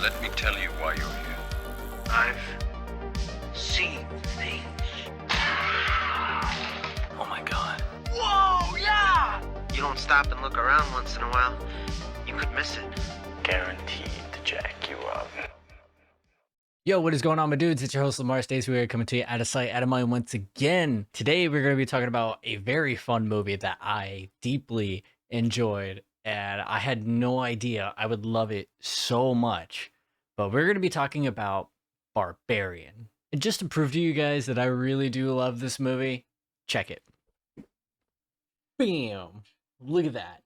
Let me tell you why you're here. I've seen things. Oh my god. Whoa, yeah! You don't stop and look around once in a while, you could miss it. Guaranteed to jack you up. Yo, what is going on, my dudes? It's your host, Lamar Stays. We are coming to you out of sight, out of mind once again. Today, we're going to be talking about a very fun movie that I deeply enjoyed, and I had no idea I would love it so much. But we're going to be talking about Barbarian. And just to prove to you guys that I really do love this movie, check it. Bam! Look at that.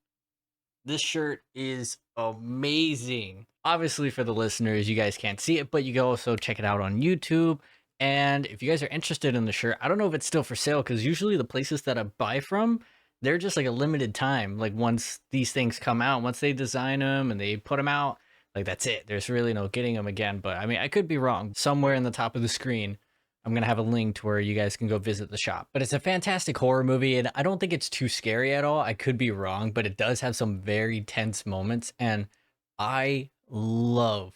This shirt is amazing. Obviously, for the listeners, you guys can't see it, but you can also check it out on YouTube. And if you guys are interested in the shirt, I don't know if it's still for sale, because usually the places that I buy from, they're just like a limited time. Like once these things come out, once they design them and they put them out, like that's it. There's really no getting them again. But I mean, I could be wrong. Somewhere in the top of the screen, I'm going to have a link to where you guys can go visit the shop. But it's a fantastic horror movie, and I don't think it's too scary at all. I could be wrong, but it does have some very tense moments, and I love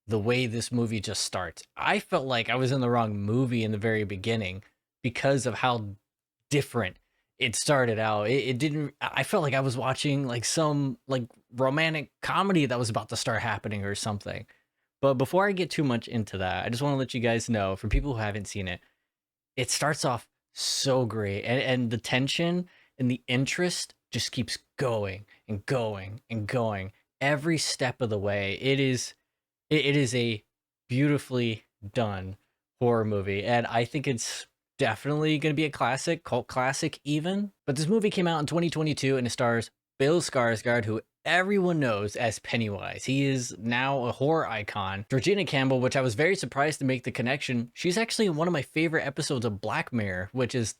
the way this movie just starts. I felt like I was in the wrong movie in the very beginning because of how different it started out. It didn't, I felt like I was watching like some like romantic comedy that was about to start happening or something. But before I get too much into that, I just want to let you guys know, for people who haven't seen it, it starts off so great. And the tension and the interest just keeps going and going and going every step of the way. It is a beautifully done horror movie. And I think it's definitely going to be a classic, cult classic even. But this movie came out in 2022 and it stars Bill Skarsgård, who everyone knows as Pennywise. He is now a horror icon. Georgina Campbell, which I was very surprised to make the connection. She's actually in one of my favorite episodes of Black Mirror, which is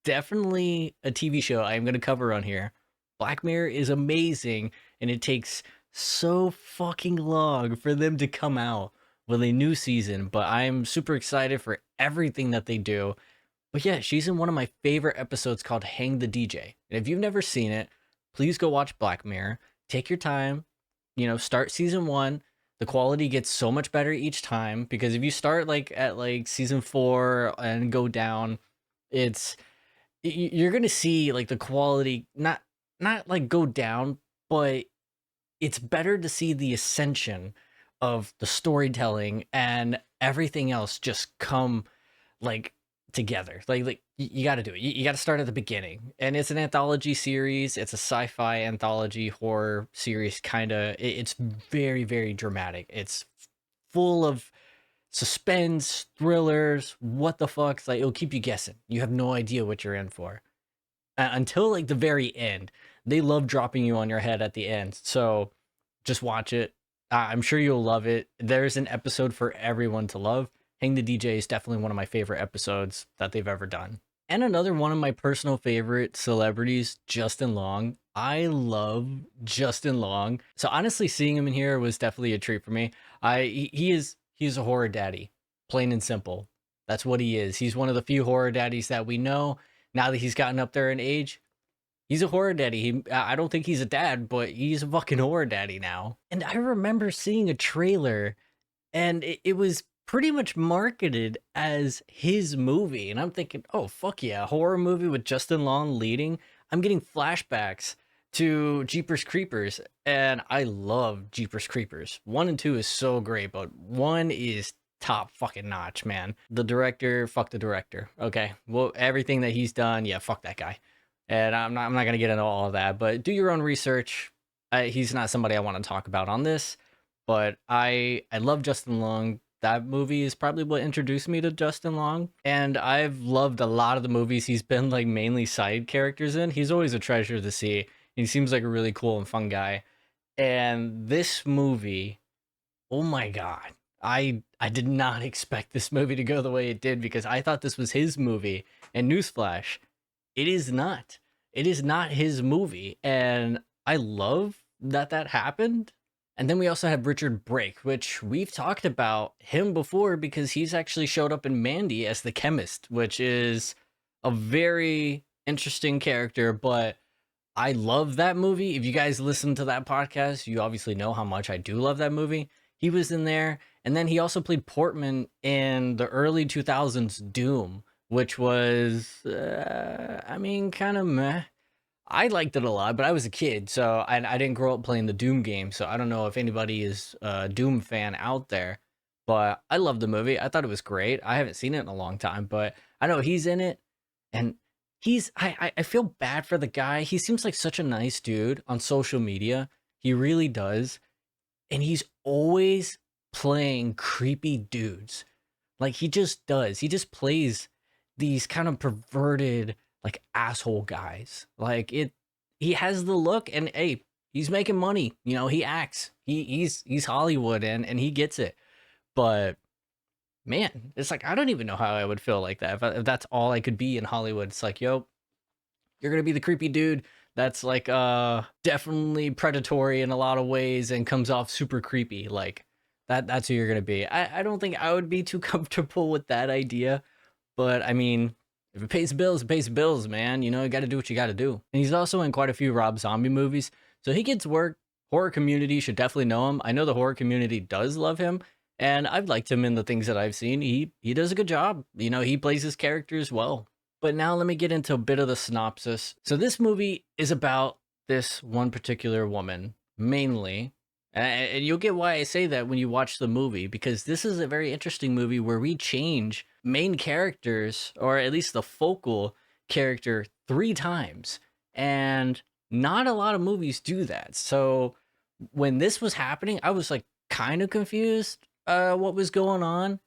definitely a TV show I'm going to cover on here. Black Mirror is amazing, and it takes so fucking long for them to come out with a new season, but I'm super excited for everything that they do. But yeah, she's in one of my favorite episodes called Hang the DJ. And if you've never seen it, please go watch Black Mirror. Take your time, start season 1. The quality gets so much better each time, because if you start like at like season 4 and go down, you're going to see like the quality not like go down, but it's better to see the ascension of the storytelling and everything else just come like together. Like you got to do it. You got to start at the beginning. And it's an anthology series. It's a sci-fi anthology horror series, kind of. It's very, very dramatic. It's full of suspense, thrillers, what the fuck. It's like, it'll keep you guessing. You have no idea what you're in for until like the very end. They love dropping you on your head at the end. So just watch it. I'm sure you'll love it. There's an episode for everyone to love. Hang the DJ is definitely one of my favorite episodes that they've ever done. And another one of my personal favorite celebrities, Justin Long. I love Justin Long. So honestly, seeing him in here was definitely a treat for me. He's a horror daddy, plain and simple. That's what he is. He's one of the few horror daddies that we know. Now that he's gotten up there in age, he's a horror daddy. I don't think he's a dad, but he's a fucking horror daddy now. And I remember seeing a trailer, and it was pretty much marketed as his movie. And I'm thinking, oh, fuck yeah, a horror movie with Justin Long leading. I'm getting flashbacks to Jeepers Creepers, and I love Jeepers Creepers. 1 and 2 is so great, but 1 is top fucking notch, man. The director, fuck the director. Okay, well, everything that he's done, yeah, fuck that guy. And I'm not gonna get into all of that, but do your own research. He's not somebody I want to talk about on this, but I love Justin Long. That movie is probably what introduced me to Justin Long, and I've loved a lot of the movies he's been like mainly side characters in. He's always a treasure to see. He seems like a really cool and fun guy. And this movie, oh my god, I did not expect this movie to go the way it did, because I thought this was his movie. And newsflash, it is not. It is not his movie, and I love that happened. And then we also have Richard Brake, which we've talked about him before, because he's actually showed up in Mandy as the chemist, which is a very interesting character. But I love that movie. If you guys listen to that podcast, you obviously know how much I do love that movie. He was in there, and then he also played Portman in the early 2000s Doom, which was, I mean, kind of meh. I liked it a lot, but I was a kid, so I didn't grow up playing the Doom game, so I don't know if anybody is a Doom fan out there, but I loved the movie. I thought it was great. I haven't seen it in a long time, but I know he's in it, and I feel bad for the guy. He seems like such a nice dude on social media. He really does, and he's always playing creepy dudes. Like he just does. He just plays these kind of perverted like asshole guys. Like it he has the look and hey, he's making money. You know, he acts. He's Hollywood and he gets it. But man, it's like I don't even know how I would feel like that if that's all I could be in Hollywood. It's like, yo, you're gonna be the creepy dude that's like definitely predatory in a lot of ways and comes off super creepy. Like that's who you're gonna be. I don't think I would be too comfortable with that idea. But I mean, if it pays bills, it pays bills, man. You know, you got to do what you got to do. And he's also in quite a few Rob Zombie movies, so he gets work. Horror community should definitely know him. I know the horror community does love him, and I've liked him in the things that I've seen. He does a good job. You know, he plays his characters well. But now let me get into a bit of the synopsis. So this movie is about this one particular woman, mainly. And you'll get why I say that when you watch the movie, because this is a very interesting movie where we change main characters, or at least the focal character, 3 times. And not a lot of movies do that. So when this was happening, I was like kind of confused what was going on.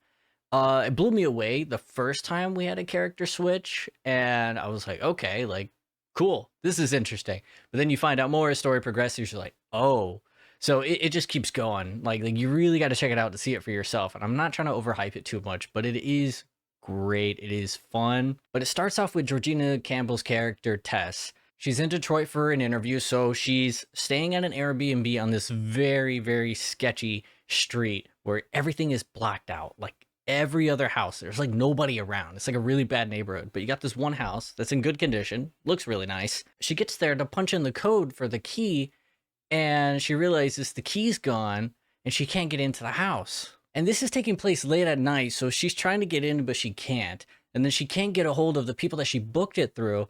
It blew me away the first time we had a character switch, and I was like, okay, like, cool, this is interesting. But then you find out more as story progresses, you're like, oh. So it just keeps going. Like you really got to check it out to see it for yourself. And I'm not trying to overhype it too much, but it is great. It is fun. But it starts off with Georgina Campbell's character, Tess. She's in Detroit for an interview, so she's staying at an Airbnb on this very, very sketchy street where everything is blacked out. Like every other house, there's like nobody around. It's like a really bad neighborhood. But you got this one house that's in good condition, looks really nice. She gets there to punch in the code for the key, and she realizes the key's gone and she can't get into the house. And this is taking place late at night, so she's trying to get in, but she can't. And then she can't get a hold of the people that she booked it through.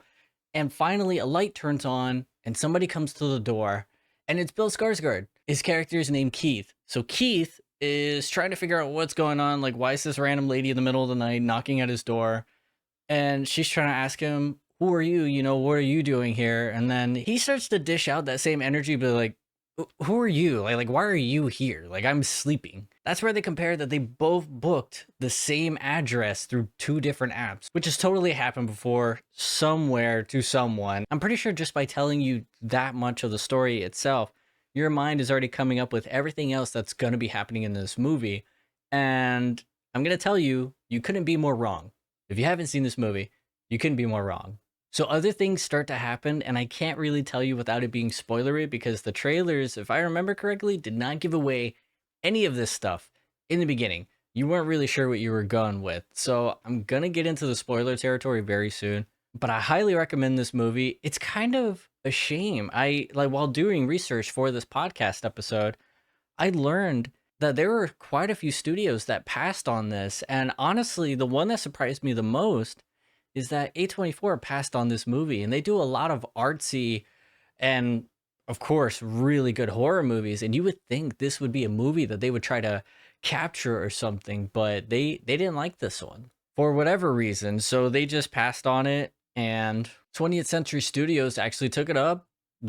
And finally, a light turns on and somebody comes to the door, and it's Bill Skarsgård. His character is named Keith. So Keith is trying to figure out what's going on. Like, why is this random lady in the middle of the night knocking at his door? And she's trying to ask him, who are you? You know, what are you doing here? And then he starts to dish out that same energy, but like, who are you? Like, why are you here? Like, I'm sleeping. That's where they compare that they both booked the same address through 2 different apps, which has totally happened before somewhere to someone. I'm pretty sure just by telling you that much of the story itself, your mind is already coming up with everything else that's going to be happening in this movie. And I'm going to tell you, you couldn't be more wrong. If you haven't seen this movie, you couldn't be more wrong. So other things start to happen, and I can't really tell you without it being spoilery, because the trailers, if I remember correctly, did not give away any of this stuff in the beginning. You weren't really sure what you were going with. So I'm going to get into the spoiler territory very soon, but I highly recommend this movie. It's kind of a shame. While doing research for this podcast episode, I learned that there were quite a few studios that passed on this. And honestly, the one that surprised me the most is that A24 passed on this movie, and they do a lot of artsy and, of course, really good horror movies. And you would think this would be a movie that they would try to capture or something, but they didn't like this one for whatever reason. So they just passed on it, and 20th Century Studios actually took it up,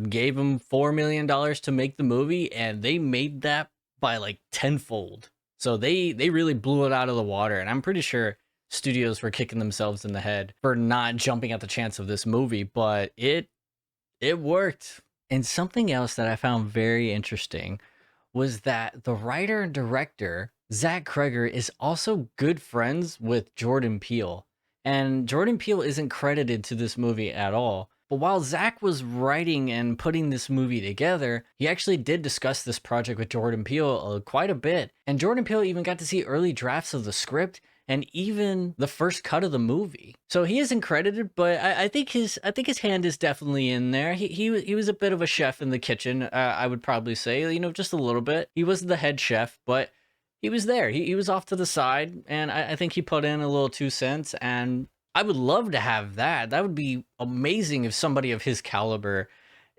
gave them $4 million to make the movie, and they made that by like tenfold. So they really blew it out of the water, and I'm pretty sure studios were kicking themselves in the head for not jumping at the chance of this movie, but it worked. And something else that I found very interesting was that the writer and director, Zach Cregger, is also good friends with Jordan Peele. And Jordan Peele isn't credited to this movie at all. But while Zach was writing and putting this movie together, he actually did discuss this project with Jordan Peele quite a bit. And Jordan Peele even got to see early drafts of the script, and even the first cut of the movie. So he isn't credited, but I think his hand is definitely in there. He was a bit of a chef in the kitchen. I would probably say, you know, just a little bit. He wasn't the head chef, but he was there. He was off to the side, and I think he put in a little 2 cents. And I would love to have that. That would be amazing if somebody of his caliber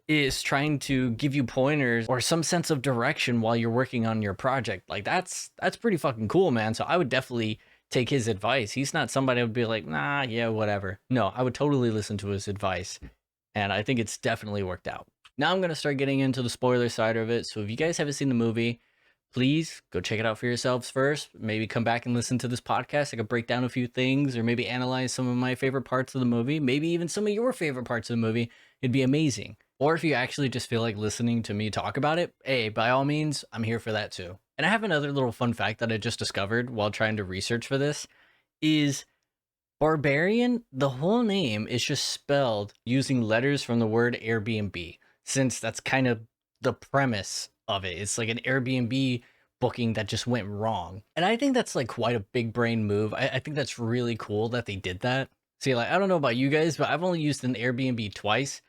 is trying to give you pointers or some sense of direction while you're working on your project. Like that's pretty fucking cool, man. So I would definitely take his advice. He's not somebody who would be like, nah, yeah, whatever. No, I would totally listen to his advice. And I think it's definitely worked out. Now I'm going to start getting into the spoiler side of it. So if you guys haven't seen the movie, please go check it out for yourselves first. Maybe come back and listen to this podcast. I could break down a few things or maybe analyze some of my favorite parts of the movie, maybe even some of your favorite parts of the movie. It'd be amazing. Or if you actually just feel like listening to me talk about it, hey, by all means, I'm here for that too. And I have another little fun fact that I just discovered while trying to research for this is Barbarian, the whole name is just spelled using letters from the word Airbnb, since that's kind of the premise of it. It's like an Airbnb booking that just went wrong. And I think that's like quite a big brain move. I think that's really cool that they did that. See, like, I don't know about you guys, but I've only used an Airbnb twice.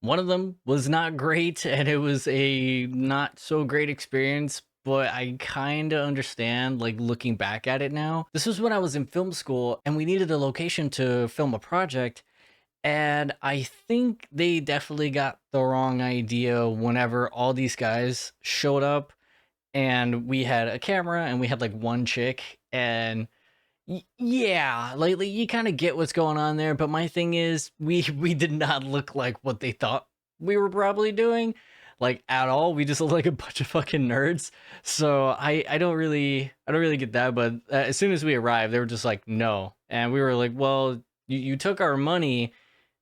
One of them was not great, and it was a not so great experience, but I kind of understand, like, looking back at it now. This was when I was in film school, and we needed a location to film a project, and I think they definitely got the wrong idea whenever all these guys showed up, and we had a camera, and we had, like, one chick, and yeah, lately you kind of get what's going on there, but my thing is we did not look like what they thought we were probably doing, like at all. We just look like a bunch of fucking nerds. So I don't really get that. But as soon as we arrived, they were just like no, and we were like, well, you took our money,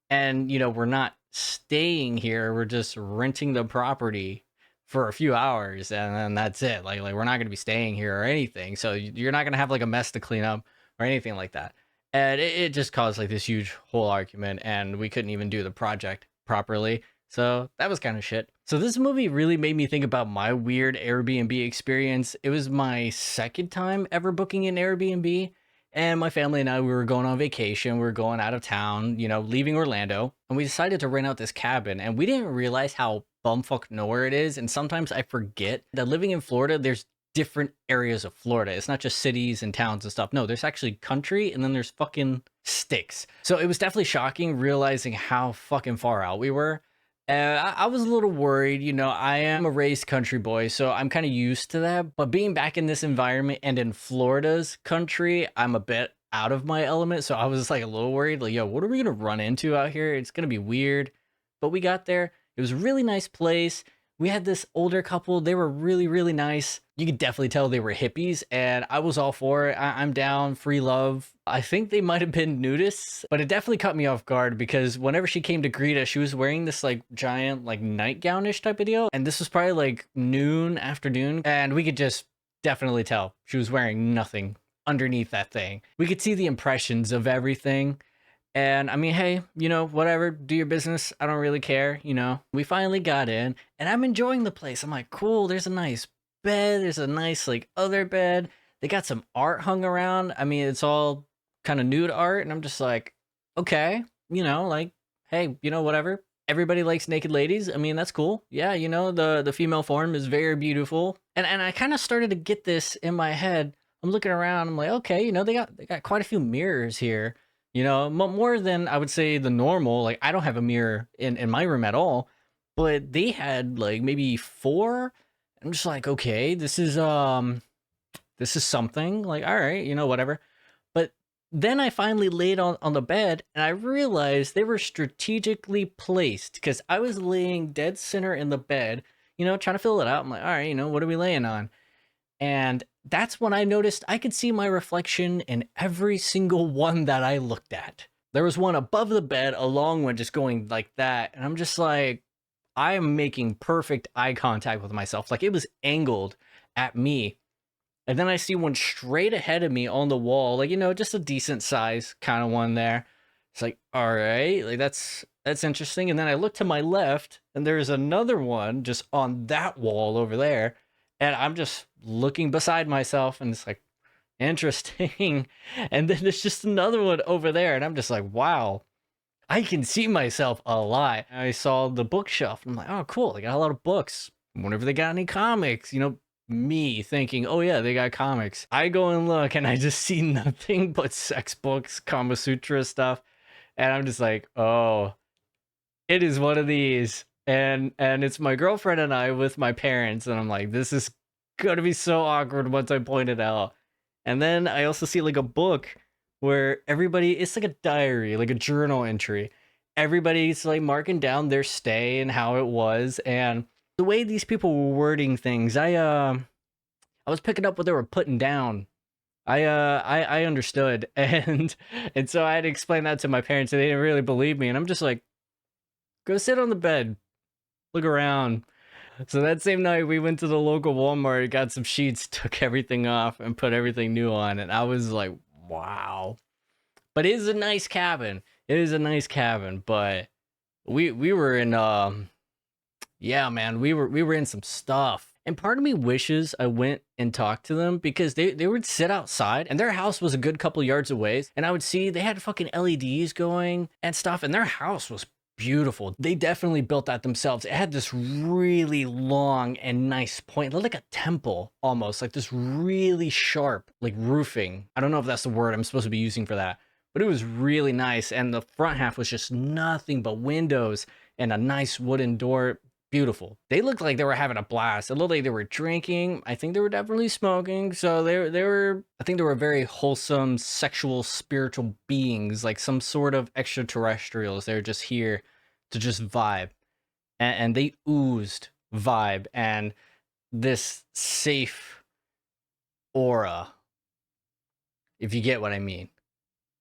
and you know we're not staying here. We're just renting the property for a few hours, and then that's it. Like we're not gonna be staying here or anything. So you're not gonna have like a mess to clean up or anything like that. And it just caused like this huge whole argument, and we couldn't even do the project properly. So that was kind of shit. So this movie really made me think about my weird Airbnb experience. It was my second time ever booking an Airbnb, and my family and I, we were going on vacation. We were going out of town, you know, leaving Orlando, and we decided to rent out this cabin, and we didn't realize how bumfuck nowhere it is. And sometimes I forget that living in Florida, there's different areas of Florida. It's not just cities and towns and stuff. No, there's actually country, and then there's fucking sticks. So it was definitely shocking realizing how fucking far out we were. I was a little worried, you know, I am a raised country boy, so I'm kind of used to that. But being back in this environment and in Florida's country, I'm a bit out of my element. So I was like a little worried, like, yo, what are we going to run into out here? It's going to be weird. But we got there. It was a really nice place. We had this older couple. They were really, really nice. You could definitely tell they were hippies, and I was all for it. I'm down, free love. I think they might have been nudists, but it definitely caught me off guard because whenever she came to greet us, she was wearing this like giant like nightgownish type of deal. And this was probably like noon, afternoon, and we could just definitely tell she was wearing nothing underneath that thing. We could see the impressions of everything. And I mean, hey, you know, whatever, do your business. I don't really care, you know. We finally got in, and I'm enjoying the place. I'm like, cool, there's a nice bed. There's a nice, like, other bed. They got some art hung around. I mean, it's all kind of nude art, and I'm just like, okay, you know, like, hey, you know, whatever. Everybody likes naked ladies. I mean, that's cool. Yeah, you know, the female form is very beautiful. And I kind of started to get this in my head. I'm looking around. I'm like, okay, you know, they got quite a few mirrors here. You know, more than I would say the normal. Like, I don't have a mirror in my room at all, but they had like maybe 4. I'm just like, okay, this is something. Like, all right, you know, whatever. But then I finally laid on the bed, and I realized they were strategically placed because I was laying dead center in the bed, you know, trying to fill it out. I'm like, all right, you know, what are we laying on? And that's when I noticed I could see my reflection in every single one that I looked at. There was one above the bed, a long one just going like that. And I'm just like, I am making perfect eye contact with myself. Like it was angled at me. And then I see one straight ahead of me on the wall, like, you know, just a decent size kind of one there. It's like, all right, like that's interesting. And then I look to my left, and there's another one just on that wall over there. And I'm just looking beside myself, and it's like, interesting. And then there's just another one over there, and I'm just like, wow, I can see myself a lot. I saw the bookshelf, and I'm like, oh, cool, they got a lot of books. I wonder if they got any comics, me thinking, oh yeah, they got comics. I go and look, and I just see nothing but sex books, Kama Sutra stuff, and I'm just like, oh, it is one of these. And it's my girlfriend and I with my parents, and I'm like, this is gonna be so awkward once I point it out. And then I also see like a book where everybody, it's like a diary, like a journal entry. Everybody's like marking down their stay and how it was, and the way these people were wording things, I was picking up what they were putting down. I understood, and so I had to explain that to my parents, and they didn't really believe me. And I'm just like, go sit on the bed, look around. So that same night, we went to the local Walmart, got some sheets, took everything off, and put everything new on. And I was like, wow. But it is a nice cabin. It is a nice cabin. But we were in yeah, man, we were in some stuff. And part of me wishes I went and talked to them, because they would sit outside, and their house was a good couple yards away, and I would see they had fucking LEDs going and stuff, and their house was beautiful. They definitely built that themselves. It had this really long and nice point. It looked like a temple almost, like this really sharp, like roofing. I don't know if that's the word I'm supposed to be using for that, but it was really nice. And the front half was just nothing but windows and a nice wooden door. Beautiful. They looked like they were having a blast. It looked like they were drinking. I think they were definitely smoking. So they were, I think they were very wholesome, sexual, spiritual beings, like some sort of extraterrestrials. They're just here to just vibe. And they oozed vibe and this safe aura, if you get what I mean.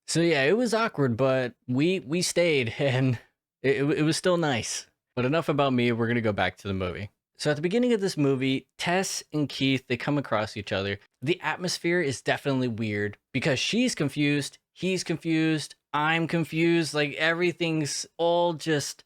So yeah, it was awkward, but we stayed, and it was still nice. But enough about me, we're going to go back to the movie. So at the beginning of this movie, Tess and Keith, they come across each other. The atmosphere is definitely weird because she's confused, he's confused, I'm confused. Like everything's all just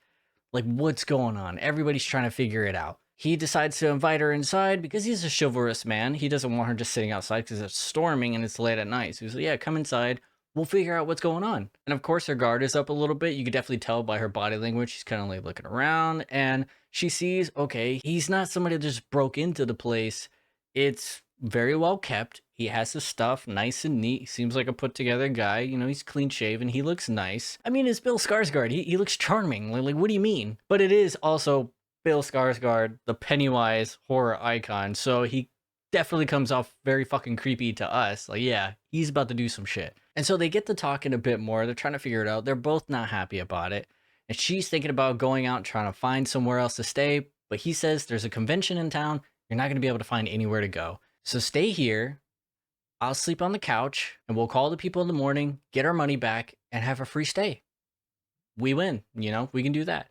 like, what's going on? Everybody's trying to figure it out. He decides to invite her inside because he's a chivalrous man. He doesn't want her just sitting outside because it's storming and it's late at night. So he's like, yeah, come inside. We'll figure out what's going on. And of course, her guard is up a little bit. You could definitely tell by her body language. She's kind of like looking around, and she sees, okay, he's not somebody that just broke into the place. It's very well kept. He has his stuff nice and neat. He seems like a put together guy. He's clean shaven. He looks nice. I mean, it's Bill Skarsgård. He looks charming. Like, what do you mean? But it is also Bill Skarsgård, the Pennywise horror icon. So he definitely comes off very fucking creepy to us. Like, yeah, he's about to do some shit. And so they get to talking a bit more. They're trying to figure it out. They're both not happy about it. And she's thinking about going out and trying to find somewhere else to stay. But he says there's a convention in town. You're not going to be able to find anywhere to go. So stay here. I'll sleep on the couch, and we'll call the people in the morning, get our money back, and have a free stay. We win. We can do that.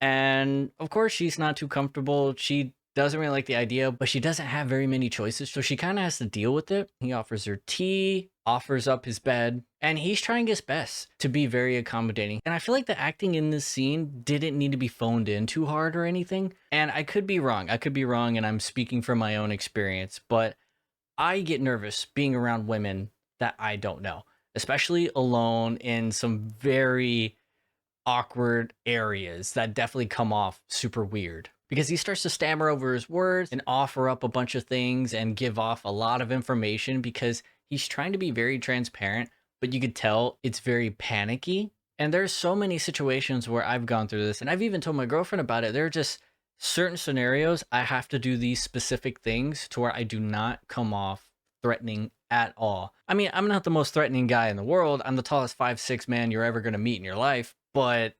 And of course, she's not too comfortable. She doesn't really like the idea, but she doesn't have very many choices, so she kind of has to deal with it. He offers her tea, offers up his bed, and he's trying his best to be very accommodating. And I feel like the acting in this scene didn't need to be phoned in too hard or anything. And I could be wrong. And I'm speaking from my own experience, but I get nervous being around women that I don't know, especially alone in some very awkward areas that definitely come off super weird. Because he starts to stammer over his words and offer up a bunch of things and give off a lot of information because he's trying to be very transparent, but you could tell it's very panicky. And there's so many situations where I've gone through this, and I've even told my girlfriend about it. There are just certain scenarios I have to do these specific things to where I do not come off threatening at all. I mean, I'm not the most threatening guy in the world. I'm the tallest 5'6" man you're ever going to meet in your life, but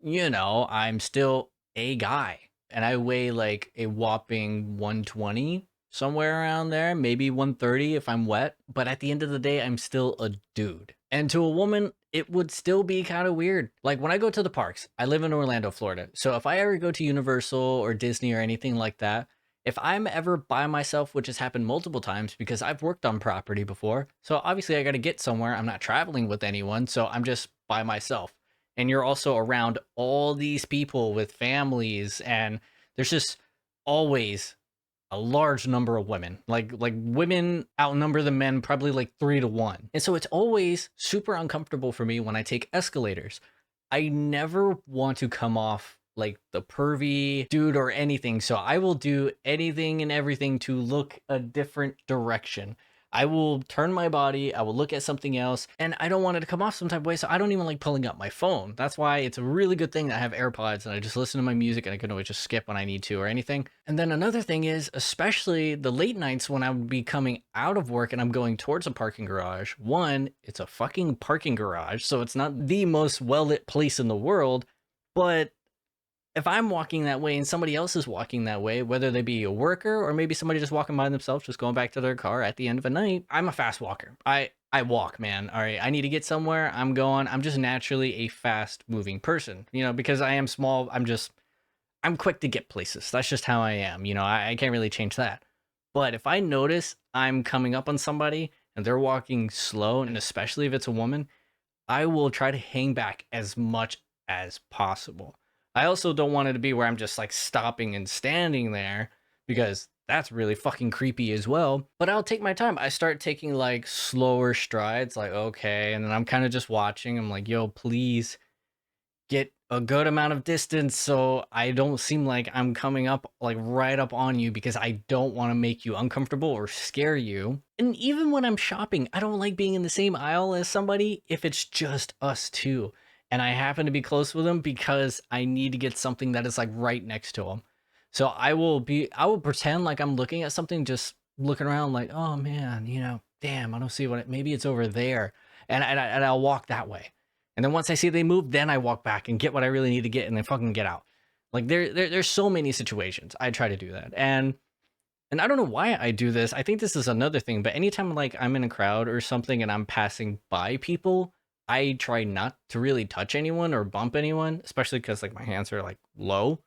I'm still a guy. And I weigh like a whopping 120, somewhere around there, maybe 130 if I'm wet. But at the end of the day, I'm still a dude. And to a woman, it would still be kind of weird. Like when I go to the parks, I live in Orlando, Florida. So if I ever go to Universal or Disney or anything like that, if I'm ever by myself, which has happened multiple times because I've worked on property before. So obviously I got to get somewhere. I'm not traveling with anyone. So I'm just by myself. And you're also around all these people with families, and there's just always a large number of women. Like women outnumber the men probably like 3 to 1. And so it's always super uncomfortable for me when I take escalators. I never want to come off like the pervy dude or anything. So I will do anything and everything to look a different direction. I will turn my body, I will look at something else, and I don't want it to come off some type of way. So I don't even like pulling up my phone. That's why it's a really good thing that I have AirPods and I just listen to my music and I can always just skip when I need to or anything. And then another thing is, especially the late nights when I would be coming out of work and I'm going towards a parking garage. One, it's a fucking parking garage, so it's not the most well-lit place in the world, but if I'm walking that way and somebody else is walking that way, whether they be a worker or maybe somebody just walking by themselves, just going back to their car at the end of a night, I'm a fast walker. I walk, man. All right, I need to get somewhere. I'm going. I'm just naturally a fast moving person, because I am small. I'm quick to get places. That's just how I am. I can't really change that. But if I notice I'm coming up on somebody and they're walking slow, and especially if it's a woman, I will try to hang back as much as possible. I also don't want it to be where I'm just like stopping and standing there, because that's really fucking creepy as well. But I'll take my time. I start taking like slower strides, like, okay. And then I'm kind of just watching. I'm like, yo, please get a good amount of distance so I don't seem like I'm coming up like right up on you, because I don't want to make you uncomfortable or scare you. And even when I'm shopping, I don't like being in the same aisle as somebody if it's just us two and I happen to be close with them, because I need to get something that is like right next to them. So I will pretend like I'm looking at something, just looking around like, oh man, damn, I don't see maybe it's over there. And I'll walk that way. And then once I see they move, then I walk back and get what I really need to get and then fucking get out. Like there's so many situations I try to do that. And I don't know why I do this. I think this is another thing, but anytime like I'm in a crowd or something and I'm passing by people, I try not to really touch anyone or bump anyone, especially because like my hands are like low.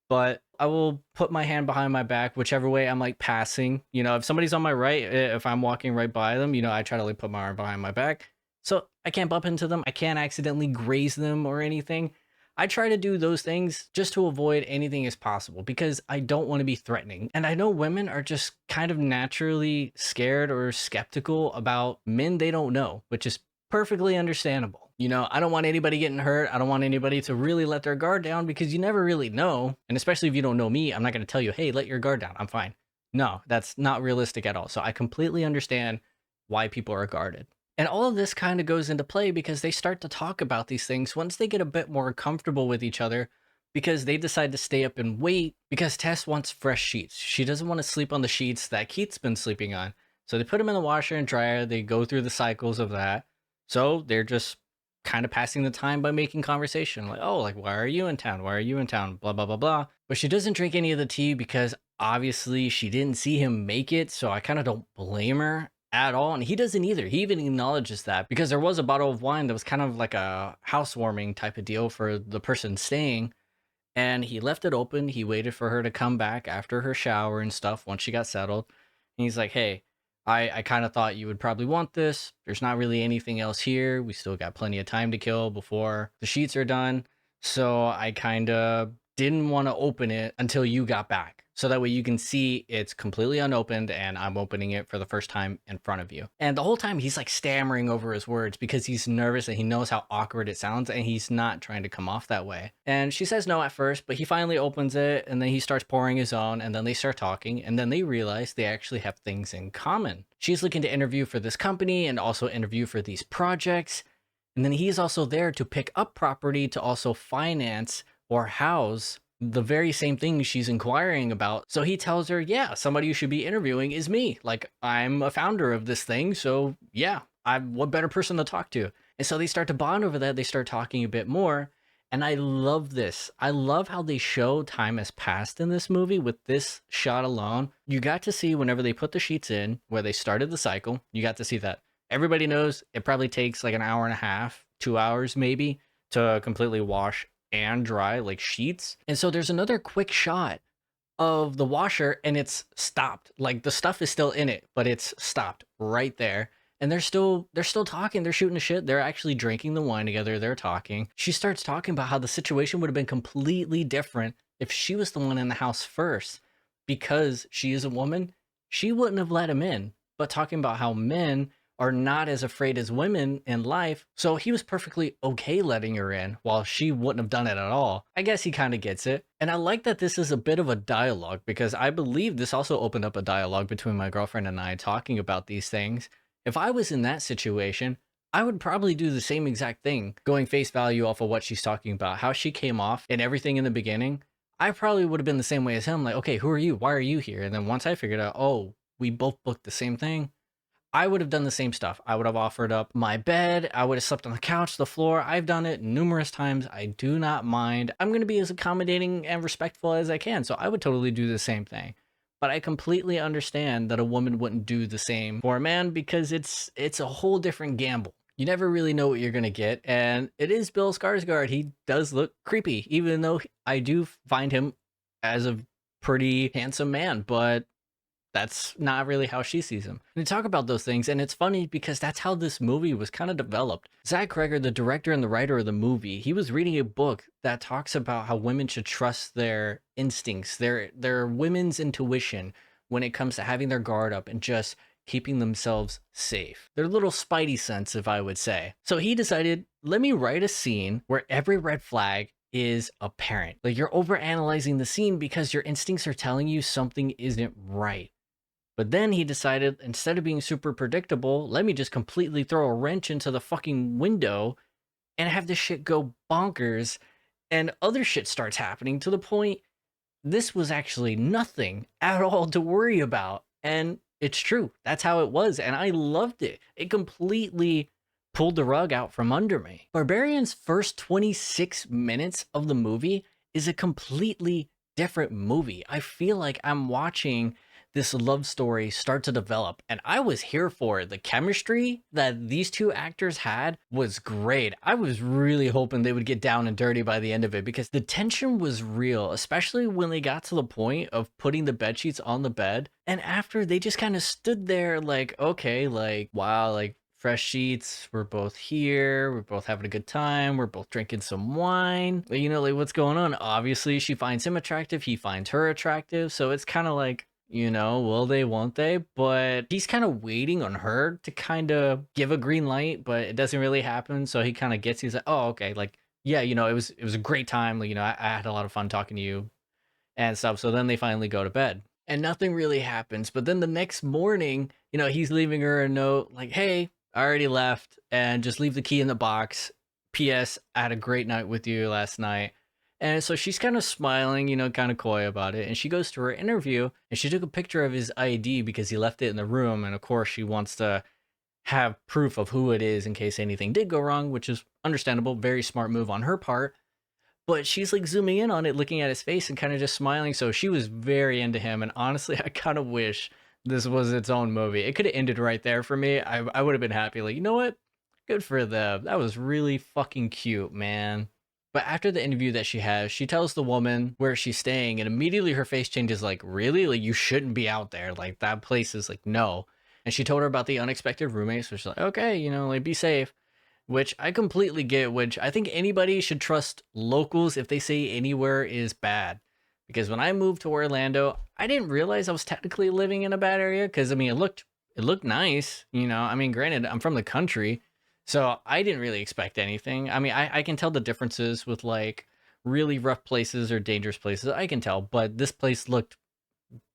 But I will put my hand behind my back, whichever way I'm like passing. If somebody's on my right, if I'm walking right by them, I try to like put my arm behind my back, so I can't bump into them. I can't accidentally graze them or anything. I try to do those things just to avoid anything as possible, because I don't want to be threatening. And I know women are just kind of naturally scared or skeptical about men they don't know, which is perfectly understandable. I don't want anybody getting hurt. I don't want anybody to really let their guard down, because you never really know. And especially if you don't know me, I'm not going to tell you, hey, let your guard down. I'm fine. No, that's not realistic at all. So I completely understand why people are guarded. And all of this kind of goes into play because they start to talk about these things once they get a bit more comfortable with each other, because they decide to stay up and wait, because Tess wants fresh sheets. She doesn't want to sleep on the sheets that Keith's been sleeping on. So they put them in the washer and dryer. They go through the cycles of that. So they're just kind of passing the time by making conversation. Like, oh, like, why are you in town? Why are you in town? Blah, blah, blah, blah. But she doesn't drink any of the tea because obviously she didn't see him make it. So I kind of don't blame her at all. And he doesn't either. He even acknowledges that, because there was a bottle of wine that was kind of like a housewarming type of deal for the person staying. And he left it open. He waited for her to come back after her shower and stuff once she got settled. And he's like, hey, I kind of thought you would probably want this. There's not really anything else here. We still got plenty of time to kill before the sheets are done. So I kind of didn't want to open it until you got back. So that way you can see it's completely unopened and I'm opening it for the first time in front of you. And the whole time he's like stammering over his words because he's nervous and he knows how awkward it sounds and he's not trying to come off that way. And she says no at first, but he finally opens it and then he starts pouring his own and then they start talking and then they realize they actually have things in common. She's looking to interview for this company and also interview for these projects. And then he's also there to pick up property to also finance or house the very same thing she's inquiring about. So he tells her, yeah, somebody you should be interviewing is me. Like, I'm a founder of this thing. So yeah, I'm what better person to talk to. And so they start to bond over that. They start talking a bit more. And I love this. I love how they show time has passed in this movie with this shot alone. You got to see whenever they put the sheets in, where they started the cycle, you got to see that. Everybody knows it probably takes like an hour and a half, 2 hours maybe, to completely wash and dry like sheets. And so there's another quick shot of the washer and it's stopped. Like the stuff is still in it, but it's stopped right there. And they're still talking. They're shooting the shit. They're actually drinking the wine together. They're talking. She starts talking about how the situation would have been completely different if she was the one in the house first, because she is a woman, she wouldn't have let him in. But talking about how men are not as afraid as women in life, so he was perfectly okay letting her in while she wouldn't have done it at all. I guess he kind of gets it. And I like that this is a bit of a dialogue, because I believe this also opened up a dialogue between my girlfriend and I talking about these things. If I was in that situation, I would probably do the same exact thing, going face value off of what she's talking about, how she came off and everything in the beginning. I probably would have been the same way as him, like, okay, who are you? Why are you here? And then once I figured out, oh, we both booked the same thing, I would have done the same stuff. I would have offered up my bed. I would have slept on the couch, the floor. I've done it numerous times. I do not mind. I'm going to be as accommodating and respectful as I can. So I would totally do the same thing. But I completely understand that a woman wouldn't do the same for a man, because it's a whole different gamble. You never really know what you're going to get. And it is Bill Skarsgård. He does look creepy, even though I do find him as a pretty handsome man. But that's not really how she sees him. And they talk about those things, and it's funny because that's how this movie was kind of developed. Zach Cregger, the director and the writer of the movie, he was reading a book that talks about how women should trust their instincts, their women's intuition when it comes to having their guard up and just keeping themselves safe. Their little spidey sense, if I would say. So he decided, let me write a scene where every red flag is apparent. Like, you're overanalyzing the scene because your instincts are telling you something isn't right. But then he decided, instead of being super predictable, let me just completely throw a wrench into the fucking window and have this shit go bonkers, and other shit starts happening to the point this was actually nothing at all to worry about. And it's true. That's how it was. And I loved it. It completely pulled the rug out from under me. Barbarian's first 26 minutes of the movie is a completely different movie. I feel like I'm watching this love story start to develop, and I was here for it. The chemistry that these two actors had was great. I was really hoping they would get down and dirty by the end of it, because the tension was real, especially when they got to the point of putting the bed sheets on the bed. And after, they just kind of stood there like, okay, like, wow, like, fresh sheets, we're both here, we're both having a good time, we're both drinking some wine, you know, like, what's going on? Obviously she finds him attractive, he finds her attractive, so it's kind of like, you know, will they, won't they? But he's kind of waiting on her to kind of give a green light, but it doesn't really happen. So he kind of gets, he's like, oh, okay, like, yeah, you know, it was a great time, like, you know, I had a lot of fun talking to you and stuff. So then they finally go to bed and nothing really happens. But then the next morning, you know, he's leaving her a note like, hey, I already left, and just leave the key in the box. P.S. I had a great night with you last night. And so she's kind of smiling, you know, kind of coy about it. And she goes to her interview, and she took a picture of his ID because he left it in the room. And of course, she wants to have proof of who it is in case anything did go wrong, which is understandable. Very smart move on her part. But she's like zooming in on it, looking at his face and kind of just smiling. So she was very into him. And honestly, I kind of wish this was its own movie. It could have ended right there for me. I would have been happy. Like, you know what? Good for them. That was really fucking cute, man. But after the interview that she has, she tells the woman where she's staying, and immediately her face changes, like, really? Like, you shouldn't be out there. Like, that place is like, no. And she told her about the unexpected roommate, so she's like, okay, you know, like, be safe. Which I completely get, which I think anybody should trust locals if they say anywhere is bad. Because when I moved to Orlando, I didn't realize I was technically living in a bad area, because, I mean, it looked nice, you know? I mean, granted, I'm from the country, so I didn't really expect anything. I mean, I can tell the differences with, like, really rough places or dangerous places. I can tell, but this place looked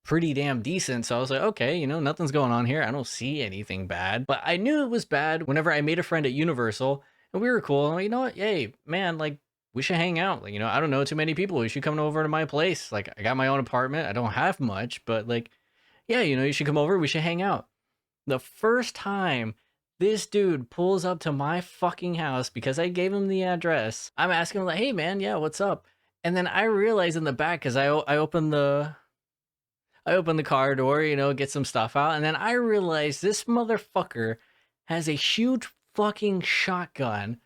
pretty damn decent. So I was like, okay, you know, nothing's going on here. I don't see anything bad. But I knew it was bad whenever I made a friend at Universal, and we were cool. I'm like, you know what? Hey, man, like, we should hang out. Like, you know, I don't know too many people. You should come over to my place. Like, I got my own apartment. I don't have much, but, like, yeah, you know, you should come over. We should hang out. The first time this dude pulls up to my fucking house because I gave him the address, I'm asking him, like, hey, man, yeah, what's up? And then I realize in the back, because I opened the car door, you know, get some stuff out. And then I realize this motherfucker has a huge fucking shotgun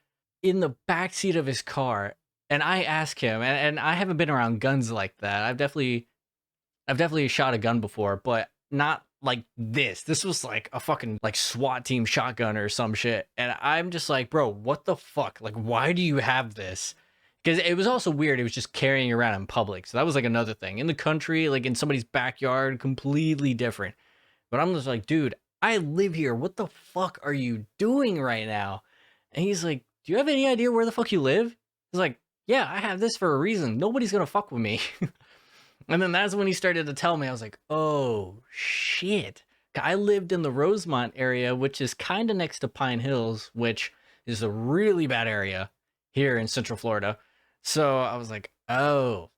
in the backseat of his car. And I ask him, and I haven't been around guns like that. I've definitely shot a gun before, but not like this. This was like a fucking like SWAT team shotgun or some shit. And I'm just like, bro, what the fuck? Like, why do you have this? Because it was also weird. It was just carrying around in public. So that was like another thing. In the country, like in somebody's backyard, completely different. But I'm just like, dude, I live here. What the fuck are you doing right now? And he's like, do you have any idea where the fuck you live? He's like, yeah, I have this for a reason. Nobody's gonna fuck with me. And then that's when he started to tell me. I was like, oh shit. I lived in the Rosemont area, which is kind of next to Pine Hills, which is a really bad area here in Central Florida. So I was like, oh,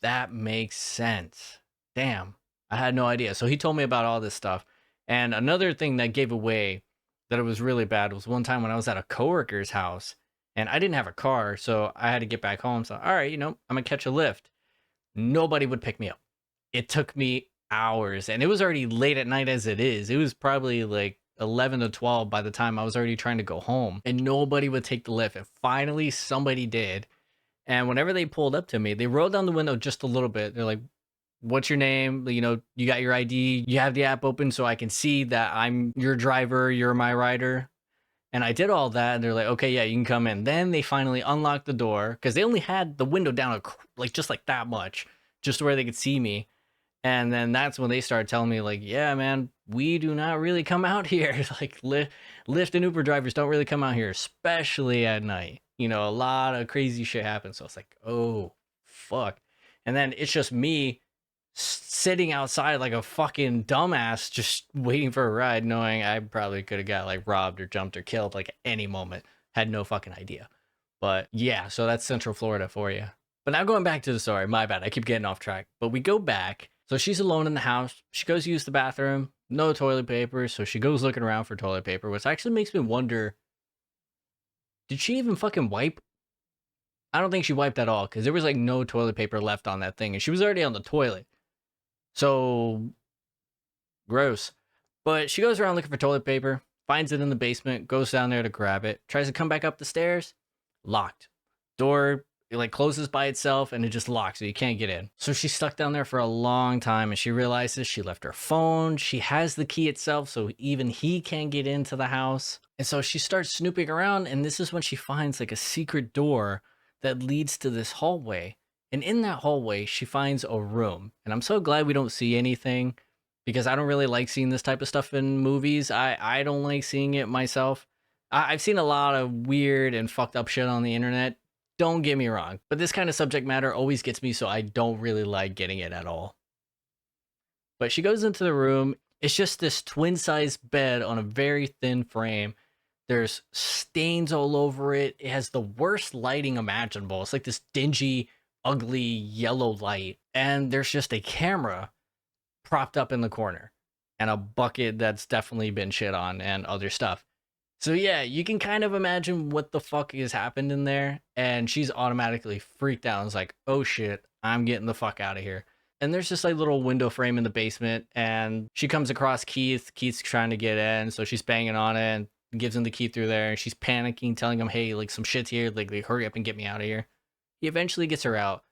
that makes sense. Damn, I had no idea. So he told me about all this stuff. And another thing that gave away that it was really bad was one time when I was at a coworker's house and I didn't have a car, so I had to get back home. So, all right, I'm gonna catch a lift. Nobody would pick me up. It took me hours, and it was already late at night as it is. It was probably like 11 to 12 by the time I was already trying to go home, and nobody would take the lift. And finally, somebody did. And whenever they pulled up to me, they rolled down the window just a little bit. They're like, what's your name? You got your ID, you have the app open so I can see that I'm your driver, you're my rider. And I did all that, and they're like, okay, yeah, you can come in. Then they finally unlocked the door because they only had the window down like just like that much, just where they could see me. And then that's when they started telling me, like, yeah, man, we do not really come out here. Like, Lyft and Uber drivers don't really come out here, especially at night. A lot of crazy shit happens. So it's like, oh, fuck. And then it's just me sitting outside like a fucking dumbass, just waiting for a ride, knowing I probably could have got like robbed or jumped or killed like at any moment. Had no fucking idea. But yeah, so that's Central Florida for you. But now going back to the story, my bad, I keep getting off track. But we go back. So she's alone in the house. She goes to use the bathroom. No toilet paper. So she goes looking around for toilet paper, which actually makes me wonder, did she even fucking wipe? I don't think she wiped at all because there was like no toilet paper left on that thing. And she was already on the toilet. So gross. But she goes around looking for toilet paper, finds it in the basement, goes down there to grab it, tries to come back up the stairs, locked. Door, it like closes by itself and it just locks, so you can't get in. So she's stuck down there for a long time and she realizes she left her phone. She has the key itself, so even he can't get into the house. And so she starts snooping around, and this is when she finds like a secret door that leads to this hallway. And in that hallway, she finds a room. And I'm so glad we don't see anything because I don't really like seeing this type of stuff in movies. I don't like seeing it myself. I've seen a lot of weird and fucked up shit on the internet. Don't get me wrong. But this kind of subject matter always gets me, so I don't really like getting it at all. But she goes into the room. It's just this twin-sized bed on a very thin frame. There's stains all over it. It has the worst lighting imaginable. It's like this dingy, ugly yellow light, and there's just a camera propped up in the corner and a bucket that's definitely been shit on and other stuff. So yeah, you can kind of imagine what the fuck has happened in there, and she's automatically freaked out and is like, oh shit, I'm getting the fuck out of here. And there's just like little window frame in the basement, and she comes across Keith's trying to get in, so she's banging on it and gives him the key through there, and she's panicking, telling him, hey, like some shit's here, like hurry up and get me out of here. He eventually gets her out,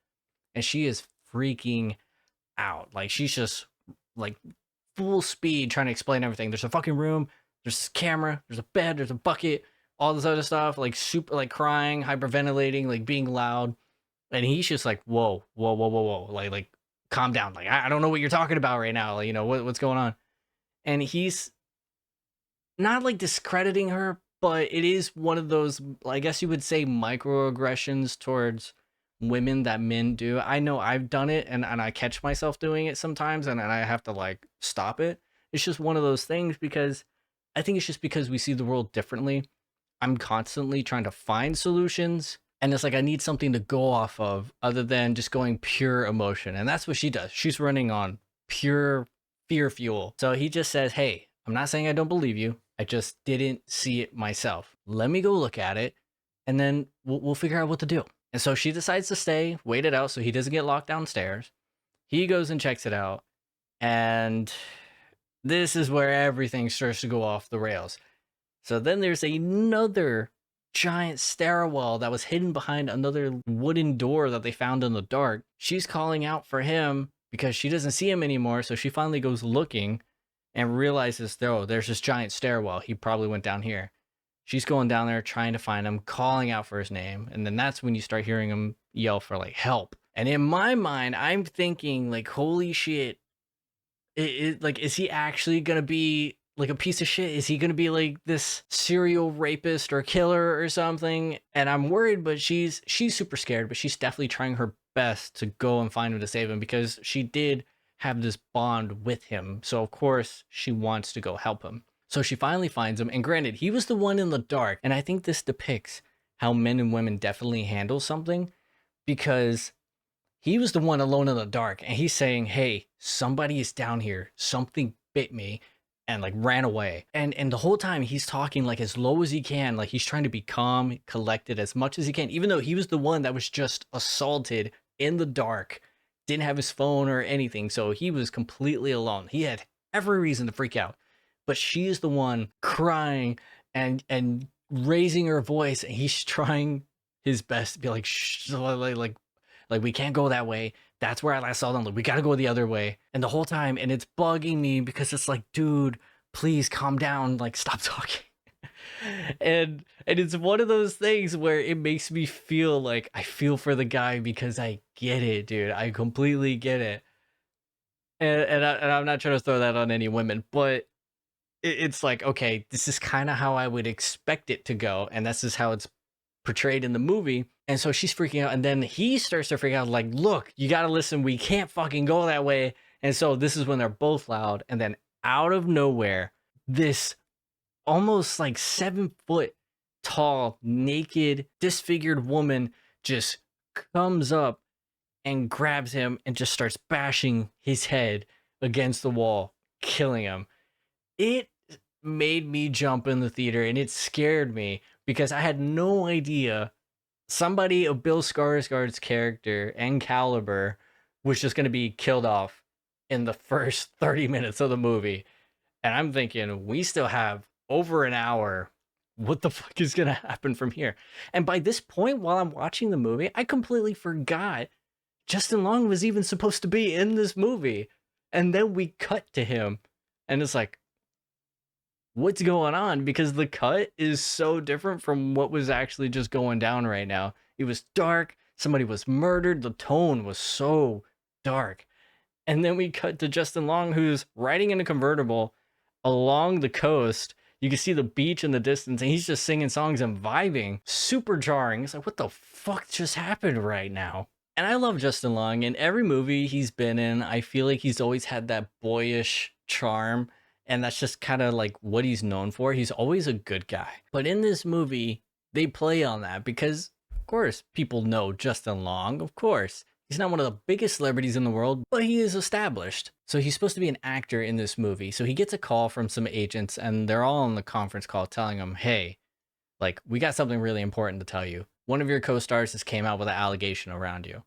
and she is freaking out. Like, she's just, like, full speed trying to explain everything. There's a fucking room, there's this camera, there's a bed, there's a bucket, all this other stuff, like, super, like, crying, hyperventilating, like, being loud. And he's just like, whoa, like, calm down. Like, I don't know what you're talking about right now. Like, what's going on? And he's not, like, discrediting her, but it is one of those, I guess you would say, microaggressions towards women that men do. I know I've done it, and I catch myself doing it sometimes, and I have to, like, stop it. It's just one of those things because I think it's just because we see the world differently. I'm constantly trying to find solutions, and it's like I need something to go off of other than just going pure emotion. And that's what she does. She's running on pure fear fuel. So he just says, hey, I'm not saying I don't believe you. I just didn't see it myself. Let me go look at it, and then we'll figure out what to do. And so she decides to stay, wait it out so he doesn't get locked downstairs. He goes and checks it out, and this is where everything starts to go off the rails. So then there's another giant stairwell that was hidden behind another wooden door that they found in the dark. She's calling out for him because she doesn't see him anymore, so she finally goes looking and realizes, oh, there's this giant stairwell. He probably went down here. She's going down there trying to find him, calling out for his name. And then that's when you start hearing him yell for like help. And in my mind, I'm thinking like, holy shit. Like, is he actually going to be like a piece of shit? Is he going to be like this serial rapist or killer or something? And I'm worried, but she's super scared, but she's definitely trying her best to go and find him to save him because she did have this bond with him. So of course she wants to go help him. So she finally finds him. And granted, he was the one in the dark. And I think this depicts how men and women definitely handle something, because he was the one alone in the dark and he's saying, hey, somebody is down here. Something bit me and like ran away. And the whole time he's talking like as low as he can. Like he's trying to be calm, collected as much as he can, even though he was the one that was just assaulted in the dark, didn't have his phone or anything. So he was completely alone. He had every reason to freak out. But she is the one crying and raising her voice. And he's trying his best to be like, shh, like we can't go that way. That's where I last saw them. Like, we got to go the other way. And the whole time, and it's bugging me because it's like, dude, please calm down. Like, stop talking. and it's one of those things where it makes me feel like I feel for the guy because I get it, dude. I completely get it. And I'm not trying to throw that on any women, but it's like, okay, this is kind of how I would expect it to go. And this is how it's portrayed in the movie. And so she's freaking out. And then he starts to freak out like, look, you got to listen. We can't fucking go that way. And so this is when they're both loud. And then out of nowhere, this almost like 7-foot tall, naked, disfigured woman just comes up and grabs him and just starts bashing his head against the wall, killing him. It made me jump in the theater and it scared me because I had no idea somebody of Bill Skarsgård's character and caliber was just going to be killed off in the first 30 minutes of the movie. And I'm thinking, we still have over an hour. What the fuck is going to happen from here? And by this point, while I'm watching the movie, I completely forgot Justin Long was even supposed to be in this movie. And then we cut to him and it's like, what's going on? Because the cut is so different from what was actually just going down right now. It was dark. Somebody was murdered. The tone was so dark. And then we cut to Justin Long, who's riding in a convertible along the coast. You can see the beach in the distance, and he's just singing songs and vibing. Super jarring. It's like, what the fuck just happened right now? And I love Justin Long. In every movie he's been in, I feel like he's always had that boyish charm. And that's just kind of like what he's known for. He's always a good guy. But in this movie, they play on that because, of course, people know Justin Long. Of course. He's not one of the biggest celebrities in the world, but he is established. So he's supposed to be an actor in this movie. So he gets a call from some agents and they're all on the conference call telling him, hey, like, we got something really important to tell you. One of your co-stars has came out with an allegation around you.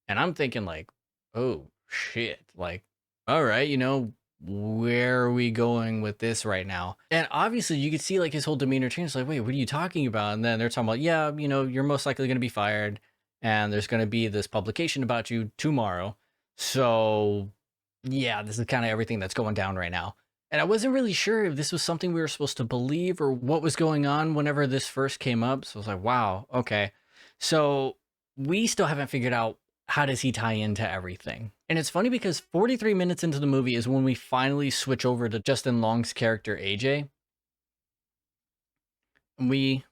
And I'm thinking like, oh, shit. Like, all right, you know, where are we going with this right now? And obviously you could see like his whole demeanor change. Like, wait, what are you talking about? And then they're talking about, yeah, you know, you're most likely going to be fired and there's going to be this publication about you tomorrow. So yeah, this is kind of everything that's going down right now. And I wasn't really sure if this was something we were supposed to believe or what was going on whenever this first came up. So I was like, wow, okay. So we still haven't figured out how does he tie into everything. And it's funny because 43 minutes into the movie is when we finally switch over to Justin Long's character, AJ. And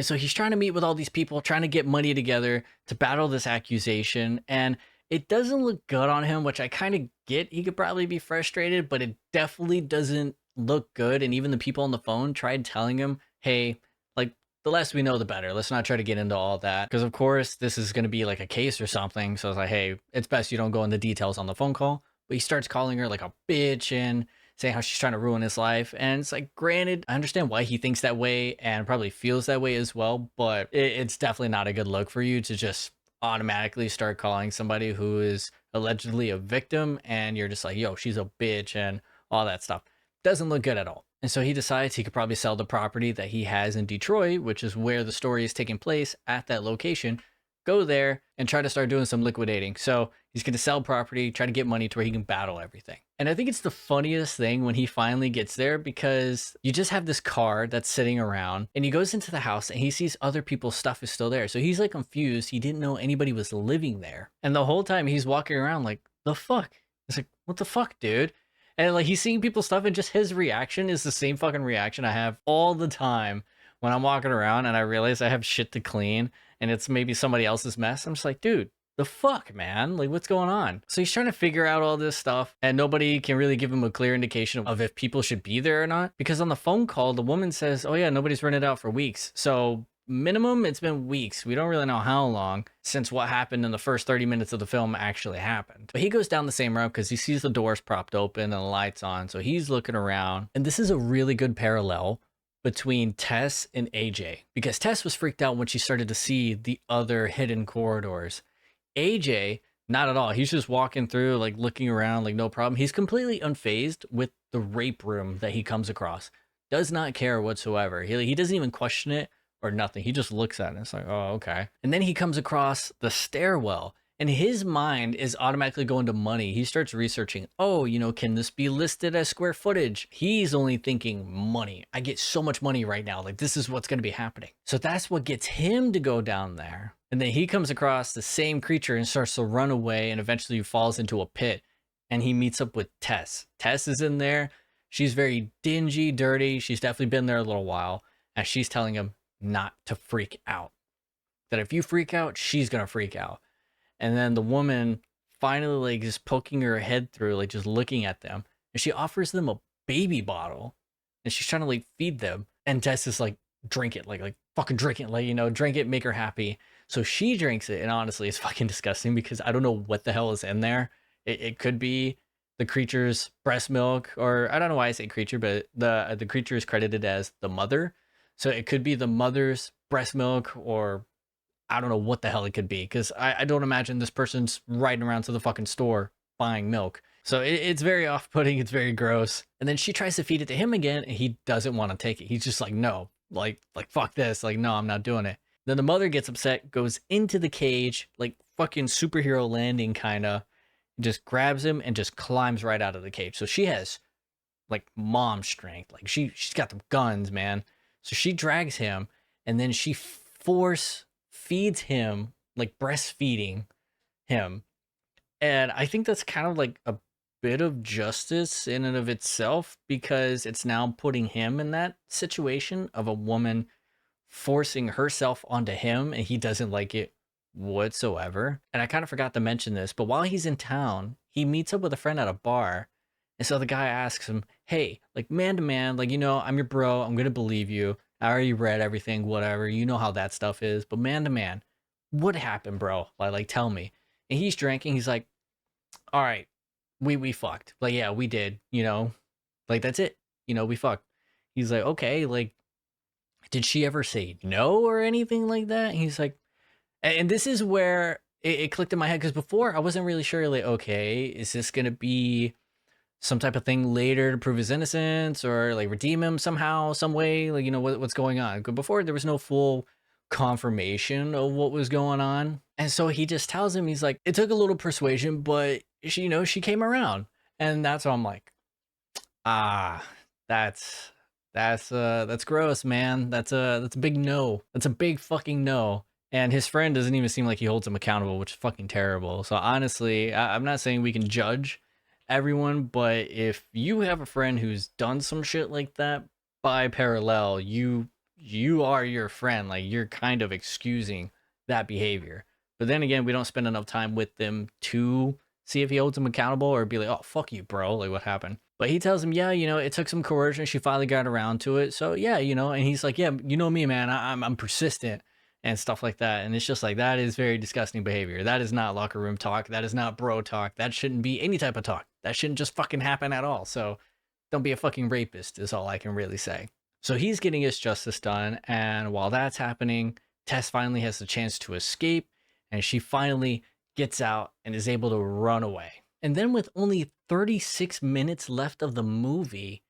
so he's trying to meet with all these people, trying to get money together to battle this accusation. And it doesn't look good on him, which I kind of get. He could probably be frustrated, but it definitely doesn't look good. And even the people on the phone tried telling him, hey, like, the less we know, the better. Let's not try to get into all that. Because, of course, this is going to be like a case or something. So I was like, hey, it's best you don't go into details on the phone call. But he starts calling her like a bitch and saying how she's trying to ruin his life. And it's like, granted, I understand why he thinks that way and probably feels that way as well. But it's definitely not a good look for you to just automatically start calling somebody who is allegedly a victim. And you're just like, yo, she's a bitch and all that stuff. Doesn't look good at all. And so he decides he could probably sell the property that he has in Detroit, which is where the story is taking place at that location, go there and try to start doing some liquidating. So he's going to sell property, try to get money to where he can battle everything. And I think it's the funniest thing when he finally gets there, because you just have this car that's sitting around and he goes into the house and he sees other people's stuff is still there. So he's like confused. He didn't know anybody was living there. And the whole time he's walking around like, the fuck? It's like, what the fuck, dude? And like he's seeing people's stuff and just his reaction is the same fucking reaction I have all the time when I'm walking around and I realize I have shit to clean and it's maybe somebody else's mess. I'm just like, dude, the fuck, man? Like, what's going on? So he's trying to figure out all this stuff and nobody can really give him a clear indication of if people should be there or not. Because on the phone call, the woman says, oh yeah, nobody's rented out for weeks. So minimum, it's been weeks. We don't really know how long since what happened in the first 30 minutes of the film actually happened. But he goes down the same route because he sees the doors propped open and the lights on. So he's looking around. And this is a really good parallel between Tess and AJ, because Tess was freaked out when she started to see the other hidden corridors. AJ, not at all. He's just walking through, like looking around, like no problem. He's completely unfazed with the rape room that he comes across. Does not care whatsoever. He doesn't even question it or nothing. He just looks at it. It's like, oh, okay. And then he comes across the stairwell and his mind is automatically going to money. He starts researching, oh, you know, can this be listed as square footage? He's only thinking money. I get so much money right now. Like, this is what's going to be happening. So that's what gets him to go down there. And then he comes across the same creature and starts to run away and eventually falls into a pit. And he meets up with Tess. Tess is in there. She's very dingy, dirty. She's definitely been there a little while. And she's telling him not to freak out. That if you freak out, she's going to freak out. And then the woman finally like just poking her head through, like just looking at them. And she offers them a baby bottle. And she's trying to like feed them. And Tess is like, drink it. Like fucking drink it. Like, you know, drink it, make her happy. So she drinks it. And honestly, it's fucking disgusting because I don't know what the hell is in there. It could be the creature's breast milk, or I don't know why I say creature, but the creature is credited as the mother. So it could be the mother's breast milk, or I don't know what the hell it could be, because I don't imagine this person's riding around to the fucking store buying milk. So it's very off-putting. It's very gross. And then she tries to feed it to him again, and he doesn't want to take it. He's just like, no, like fuck this. Like, no, I'm not doing it. Then the mother gets upset, goes into the cage, like fucking superhero landing kind of, just grabs him and just climbs right out of the cage. So she has like mom strength. Like she's got the guns, man. So she drags him and then she force feeds him, like breastfeeding him. And I think that's kind of like a bit of justice in and of itself, because it's now putting him in that situation of a woman forcing herself onto him, and he doesn't like it whatsoever. And I kind of forgot to mention this, but while he's in town, he meets up with a friend at a bar. And so the guy asks him, hey, like man to man, like, you know, I'm your bro. I'm going to believe you. I already read everything, whatever. You know how that stuff is. But man to man, what happened, bro? Like tell me. And he's drinking. He's like, all right, we fucked. Like, yeah, we did, you know, like, that's it. You know, we fucked. He's like, okay, like, did she ever say no or anything like that? And he's like, and this is where it clicked in my head, because before I wasn't really sure, like, okay, is this going to be some type of thing later to prove his innocence or like redeem him somehow, some way? Like, you know, what's going on? But before, there was no full confirmation of what was going on. And so he just tells him, he's like, it took a little persuasion, but she, you know, she came around. And that's why I'm like, that's gross, man. That's a big no. That's a big fucking no. And his friend doesn't even seem like he holds him accountable, which is fucking terrible. So honestly, I'm not saying we can judge everyone, but if you have a friend who's done some shit like that, by parallel, you are your friend. Like, you're kind of excusing that behavior. But then again, we don't spend enough time with them to see if he holds him accountable, or be like, oh, fuck you, bro. Like, what happened? But he tells him, yeah, you know, it took some coercion. She finally got around to it. So yeah, you know, and he's like, yeah, you know me, man. I'm persistent and stuff like that. And it's just like, that is very disgusting behavior. That is not locker room talk. That is not bro talk. That shouldn't be any type of talk. That shouldn't just fucking happen at all. So don't be a fucking rapist is all I can really say. So he's getting his justice done. And while that's happening, Tess finally has the chance to escape, and she finally gets out and is able to run away. And then with only 36 minutes left of the movie,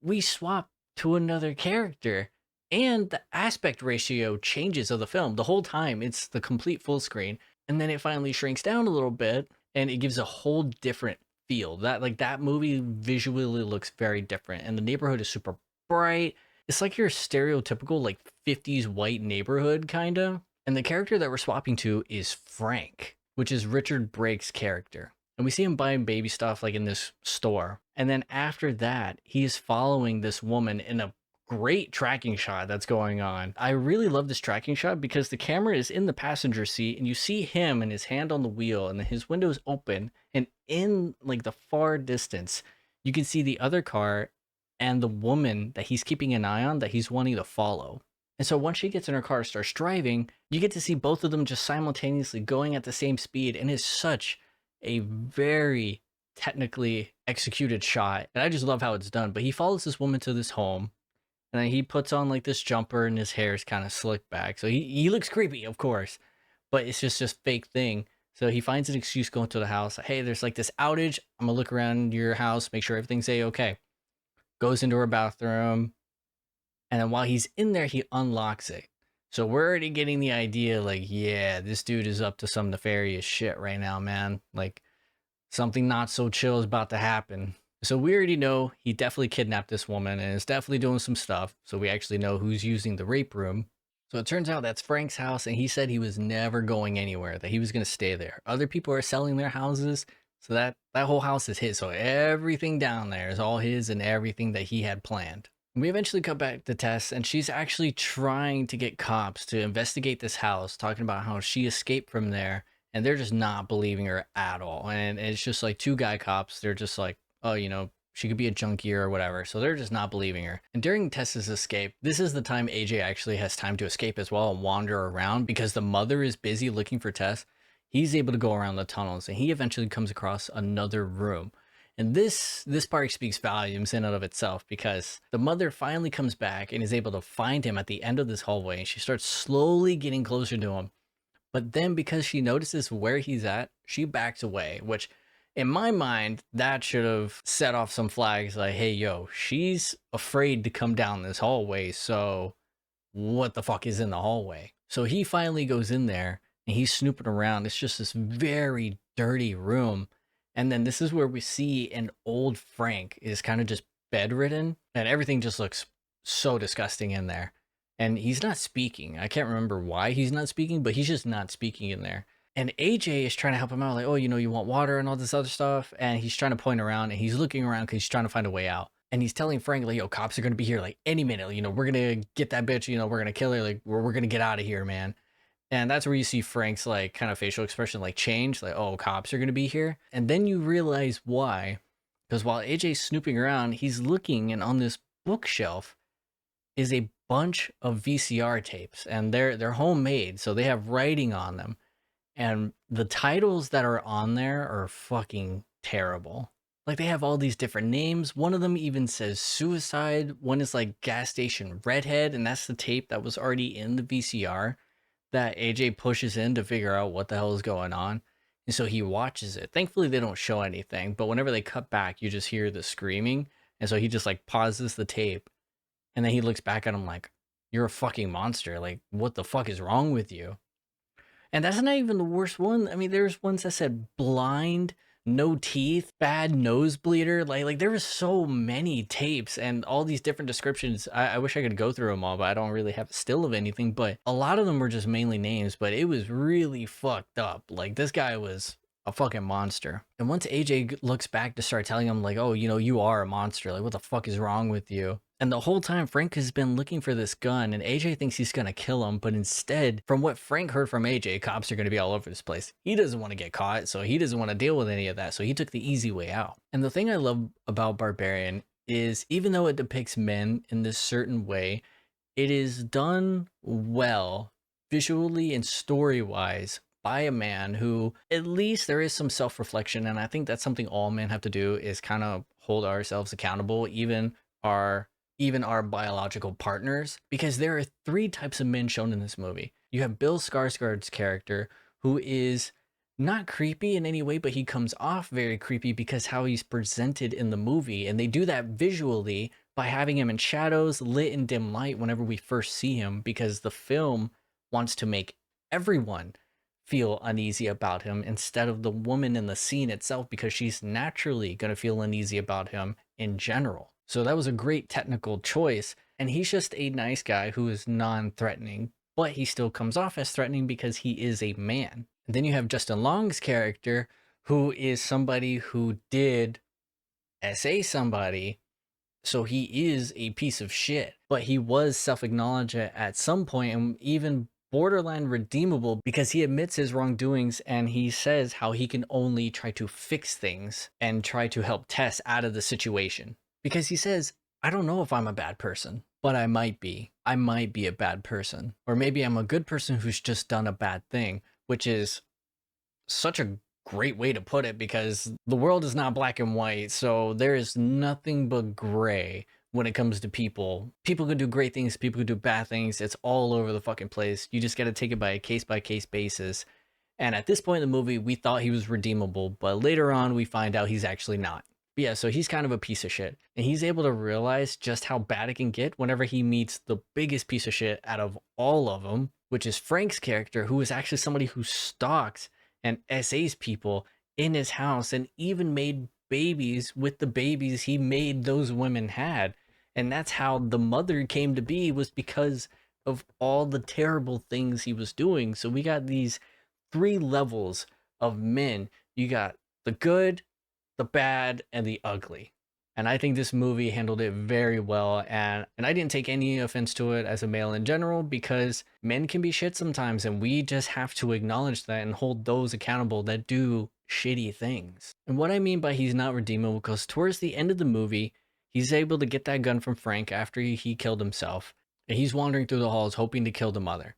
we swap to another character. And the aspect ratio changes of the film. The whole time it's the complete full screen, and then it finally shrinks down a little bit and it gives a whole different feel. That movie visually looks very different, and the neighborhood is super bright. It's like your stereotypical like 50s white neighborhood kind of. And the character that we're swapping to is Frank, which is Richard Brake's character. And we see him buying baby stuff like in this store. And then after that, he's following this woman in a great tracking shot that's going on. I really love this tracking shot because the camera is in the passenger seat and you see him and his hand on the wheel and his windows open, and in like the far distance you can see the other car and the woman that he's keeping an eye on that he's wanting to follow. And so once she gets in her car, starts driving, you get to see both of them just simultaneously going at the same speed, and it's such a very technically executed shot. And I just love how it's done. But he follows this woman to this home, and then he puts on like this jumper and his hair is kind of slicked back. So he looks creepy, of course, but it's just this fake thing. So he finds an excuse going to the house. Hey, there's like this outage. I'm gonna look around your house, make sure everything's A-okay. Goes into her bathroom, and then while he's in there, he unlocks it. So we're already getting the idea, like, yeah, this dude is up to some nefarious shit right now, man. Like, something not so chill is about to happen. So we already know he definitely kidnapped this woman and is definitely doing some stuff. So we actually know who's using the rape room. So it turns out that's Frank's house, and he said he was never going anywhere, that he was going to stay there. Other people are selling their houses, so that whole house is his. So everything down there is all his, and everything that he had planned. We eventually come back to Tess, and she's actually trying to get cops to investigate this house, talking about how she escaped from there, and they're just not believing her at all. And it's just like two guy cops. They're just like, oh, you know, she could be a junkie or whatever. So they're just not believing her. And during Tess's escape, this is the time AJ actually has time to escape as well and wander around, because the mother is busy looking for Tess. He's able to go around the tunnels, and he eventually comes across another room. And this part speaks volumes in and of itself, because the mother finally comes back and is able to find him at the end of this hallway, and she starts slowly getting closer to him. But then because she notices where he's at, she backs away, which in my mind, that should have set off some flags like, hey, yo, she's afraid to come down this hallway, so what the fuck is in the hallway? So he finally goes in there and he's snooping around. It's just this very dirty room. And then this is where we see an old Frank is kind of just bedridden, and everything just looks so disgusting in there. And he's not speaking. I can't remember why he's not speaking, but he's just not speaking in there. And AJ is trying to help him out, like, oh, you know, you want water and all this other stuff. And he's trying to point around, and he's looking around because he's trying to find a way out. And he's telling Frank, like, yo, cops are going to be here like any minute. You know, we're going to get that bitch. You know, we're going to kill her. Like, we're going to get out of here, man. And that's where you see Frank's like kind of facial expression like change, like, oh, cops are going to be here. And then you realize why. Because while AJ's snooping around, he's looking, and on this bookshelf is a bunch of VCR tapes, and they're homemade, so they have writing on them. And the titles that are on there are fucking terrible. Like, they have all these different names. One of them even says suicide. One is like gas station redhead, and that's the tape that was already in the VCR that AJ pushes in to figure out what the hell is going on. And so he watches it. Thankfully, they don't show anything, but whenever they cut back, you just hear the screaming. And so he just like pauses the tape, and then he looks back at him like, you're a fucking monster. Like, what the fuck is wrong with you? And that's not even the worst one. I mean, there's ones that said blind, no teeth, bad nosebleeder. Like there was so many tapes and all these different descriptions. I wish I could go through them all, but I don't really have a still of anything. But a lot of them were just mainly names, but it was really fucked up. Like, this guy was a fucking monster. And once AJ looks back to start telling him like, oh, you know, you are a monster. Like, what the fuck is wrong with you? And the whole time, Frank has been looking for this gun, and AJ thinks he's going to kill him. But instead, from what Frank heard from AJ, cops are going to be all over this place. He doesn't want to get caught, so he doesn't want to deal with any of that. So he took the easy way out. And the thing I love about Barbarian is, even though it depicts men in this certain way, it is done well, visually and story-wise, by a man who, at least there is some self-reflection. And I think that's something all men have to do, is kind of hold ourselves accountable, even our biological partners, because there are three types of men shown in this movie. You have Bill Skarsgård's character, who is not creepy in any way, but he comes off very creepy because how he's presented in the movie. And they do that visually by having him in shadows, lit in dim light whenever we first see him, because the film wants to make everyone feel uneasy about him instead of the woman in the scene itself, because she's naturally going to feel uneasy about him in general. So that was a great technical choice. And he's just a nice guy who is non-threatening, but he still comes off as threatening because he is a man. And then you have Justin Long's character, who is somebody who did SA somebody. So he is a piece of shit, but he was self-acknowledged at some point and even borderline redeemable, because he admits his wrongdoings and he says how he can only try to fix things and try to help Tess out of the situation. Because he says, I don't know if I'm a bad person, but I might be. I might be a bad person. Or maybe I'm a good person who's just done a bad thing, which is such a great way to put it, because the world is not black and white. So there is nothing but gray when it comes to people. People can do great things, people can do bad things. It's all over the fucking place. You just got to take it by case basis. And at this point in the movie, we thought he was redeemable, but later on we find out he's actually not. But yeah, so he's kind of a piece of shit. And he's able to realize just how bad it can get whenever he meets the biggest piece of shit out of all of them, which is Frank's character, who is actually somebody who stalks and SAs people in his house and even made babies with the babies he made those women had. And that's how the mother came to be, was because of all the terrible things he was doing. So we got these 3 levels of men. You got the good, the bad, and the ugly. And I think this movie handled it very well. And I didn't take any offense to it as a male in general, because men can be shit sometimes. And we just have to acknowledge that and hold those accountable that do shitty things. And what I mean by he's not redeemable, because towards the end of the movie, he's able to get that gun from Frank after he killed himself. And he's wandering through the halls hoping to kill the mother.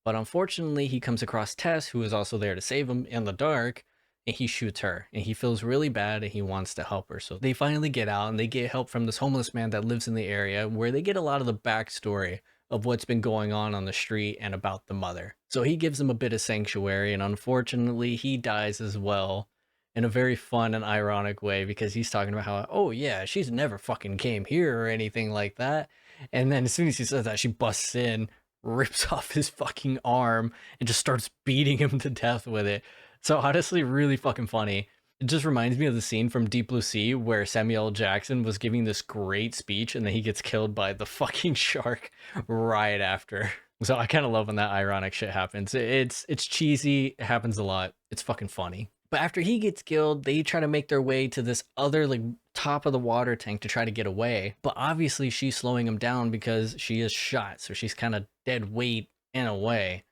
But unfortunately, he comes across Tess, who is also there to save him in the dark. And he shoots her, and he feels really bad, and he wants to help her. So they finally get out, and they get help from this homeless man that lives in the area, where they get a lot of the backstory of what's been going on the street and about the mother. So he gives them a bit of sanctuary, and unfortunately he dies as well, in a very fun and ironic way, because he's talking about how, oh yeah, she's never fucking came here or anything like that. And then as soon as he says that, she busts in, rips off his fucking arm, and just starts beating him to death with it. So honestly, really fucking funny. It just reminds me of the scene from Deep Blue Sea where Samuel L. Jackson was giving this great speech and then he gets killed by the fucking shark right after. So I kind of love when that ironic shit happens. It's cheesy. It happens a lot. It's fucking funny. But after he gets killed, they try to make their way to this other like top of the water tank to try to get away. But obviously she's slowing him down because she is shot. So she's kind of dead weight in a way.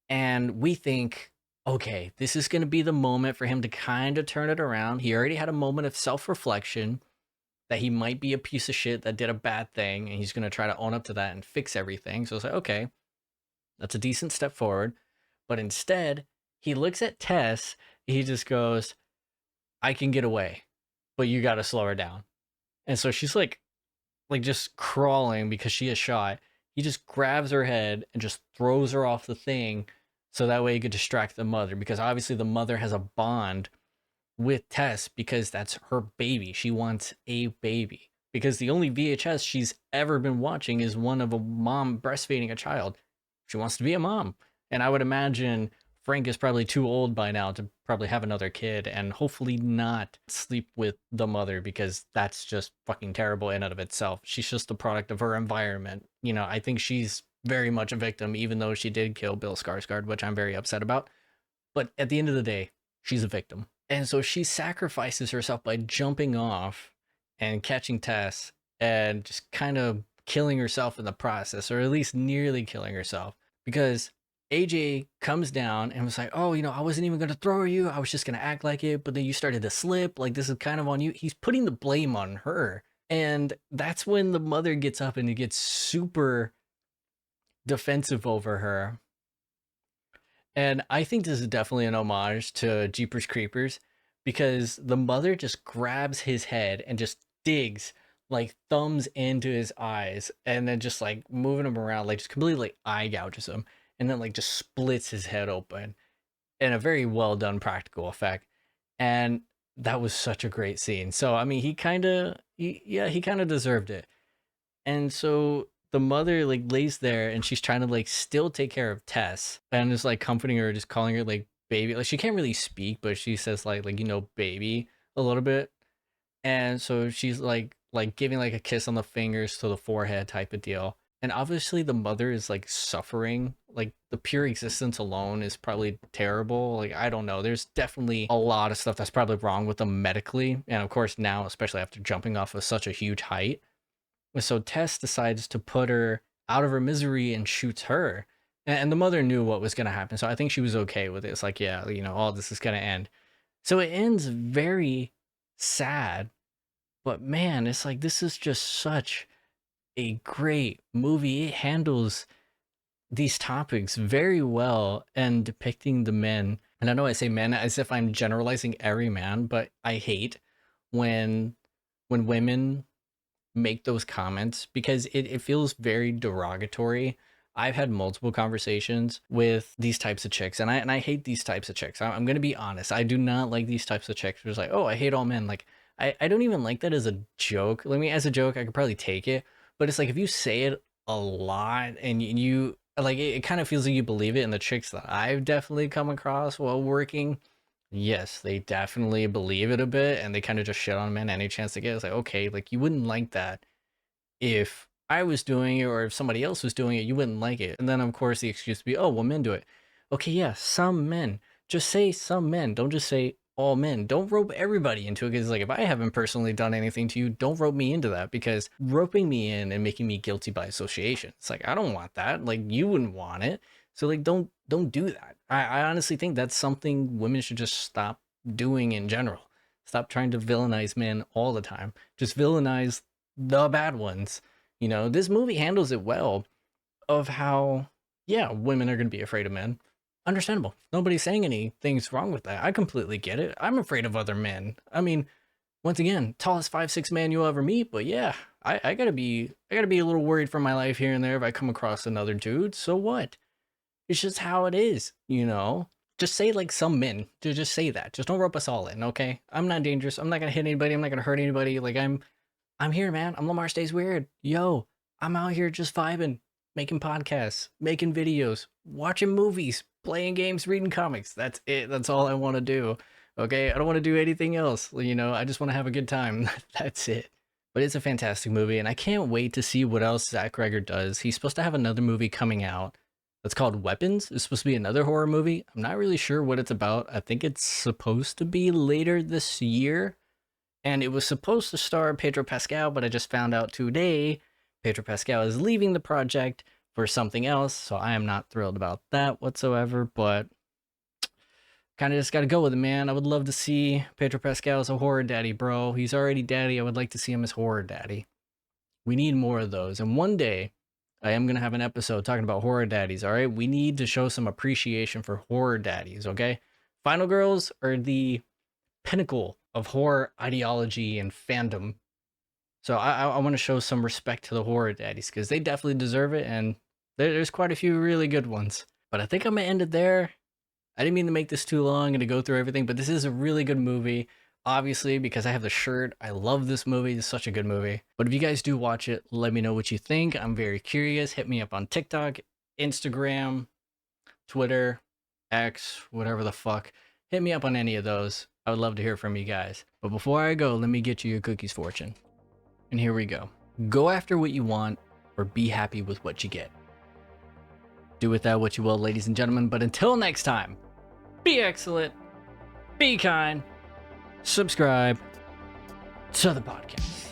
And we think, okay, this is going to be the moment for him to kind of turn it around. He already had a moment of self-reflection that he might be a piece of shit that did a bad thing, and he's going to try to own up to that and fix everything. So it's like, okay, that's a decent step forward. But instead, he looks at Tess, he just goes, I can get away, but you got to slow her down. And so she's like just crawling because she is shot. He just grabs her head and just throws her off the thing, so that way he could distract the mother, because obviously the mother has a bond with Tess because that's her baby. She wants a baby, because the only VHS she's ever been watching is one of a mom breastfeeding a child. She wants to be a mom. And I would imagine Frank is probably too old by now to probably have another kid, and hopefully not sleep with the mother, because that's just fucking terrible in and of itself. She's just a product of her environment. You know, I think she's very much a victim, even though she did kill Bill Skarsgård, which I'm very upset about. But at the end of the day, she's a victim. And so she sacrifices herself by jumping off and catching Tess and just kind of killing herself in the process, or at least nearly killing herself, because AJ comes down and was like, oh, you know, I wasn't even going to throw you. I was just going to act like it. But then you started to slip. Like, this is kind of on you. He's putting the blame on her. And that's when the mother gets up and it gets super defensive over her. And I think this is definitely an homage to Jeepers Creepers, because the mother just grabs his head and just digs, like thumbs into his eyes, and then just like moving him around, like just completely like eye gouges him, and then like just splits his head open in a very well done practical effect. And that was such a great scene. So I mean, he kind of deserved it. And so the mother like lays there and she's trying to like still take care of Tess and is like comforting her, just calling her like baby. Like she can't really speak, but she says like baby a little bit. And so she's like giving like a kiss on the fingers to the forehead type of deal. And obviously the mother is like suffering. Like the pure existence alone is probably terrible. Like I don't know. There's definitely a lot of stuff that's probably wrong with them medically. And of course now, especially after jumping off of such a huge height. And so Tess decides to put her out of her misery and shoots her. And the mother knew what was going to happen. So I think she was okay with it. It's like, yeah, all this is going to end. So it ends very sad. But man, it's like this is just such a great movie. It handles these topics very well and depicting the men. And I know I say men as if I'm generalizing every man, but I hate when women make those comments because it feels very derogatory. I've had multiple conversations with these types of chicks, and I hate these types of chicks. I'm gonna be honest. I do not like these types of chicks. It's like, oh, I hate all men. Like I don't even like that as a joke. Like, I mean, as a joke, I could probably take it, but it's like if you say it a lot and you like it kind of feels like you believe it. And the chicks that I've definitely come across while working, yes, they definitely believe it a bit, and they kind of just shit on men any chance they get. It's like, okay, like you wouldn't like that if I was doing it or if somebody else was doing it, you wouldn't like it. And then of course the excuse would be, oh, well, men do it. Okay, yeah, some men. Just say some men. Don't just say all men. Don't rope everybody into it, because like if I haven't personally done anything to you, don't rope me into that, because roping me in and making me guilty by association, it's like I don't want that. Like you wouldn't want it. So like don't do that. I honestly think that's something women should just stop doing in general. Stop trying to villainize men all the time. Just villainize the bad ones. This movie handles it well of how, yeah, women are going to be afraid of men. Understandable. Nobody's saying anything's wrong with that. I completely get it. I'm afraid of other men. I mean, once again, tallest 5'6" man you'll ever meet, but yeah, I gotta be a little worried for my life here and there if I come across another dude. So what? It's just how it is, Just say like some men. Just say that. Just don't rope us all in, okay? I'm not dangerous. I'm not gonna hit anybody. I'm not gonna hurt anybody. Like I'm here, man. I'm Lamar Stays Weird. Yo, I'm out here just vibing, making podcasts, making videos, watching movies, playing games, reading comics. That's it. That's all I want to do. Okay? I don't want to do anything else. I just want to have a good time. That's it. But it's a fantastic movie, and I can't wait to see what else Zach Greger does. He's supposed to have another movie coming out that's called Weapons. It's supposed to be another horror movie. I'm not really sure what it's about. I think it's supposed to be later this year. And it was supposed to star Pedro Pascal, but I just found out today Pedro Pascal is leaving the project for something else. So I am not thrilled about that whatsoever, but kind of just got to go with it, man. I would love to see Pedro Pascal as a horror daddy, bro. He's already daddy. I would like to see him as horror daddy. We need more of those. And one day I am going to have an episode talking about horror daddies, all right? We need to show some appreciation for horror daddies, okay? Final Girls are the pinnacle of horror ideology and fandom. So I want to show some respect to the horror daddies, because they definitely deserve it, and there's quite a few really good ones. But I think I'm going to end it there. I didn't mean to make this too long and to go through everything, but this is a really good movie. Obviously, because I have the shirt, I love this movie. It's such a good movie. But if you guys do watch it, let me know what you think. I'm very curious. Hit me up on TikTok, Instagram, Twitter, X, whatever the fuck. Hit me up on any of those. I would love to hear from you guys. But before I go, let me get you your cookies fortune. And here we go. Go after what you want, or be happy with what you get. Do with that what you will, ladies and gentlemen. But until next time, be excellent, be kind, subscribe to the podcast.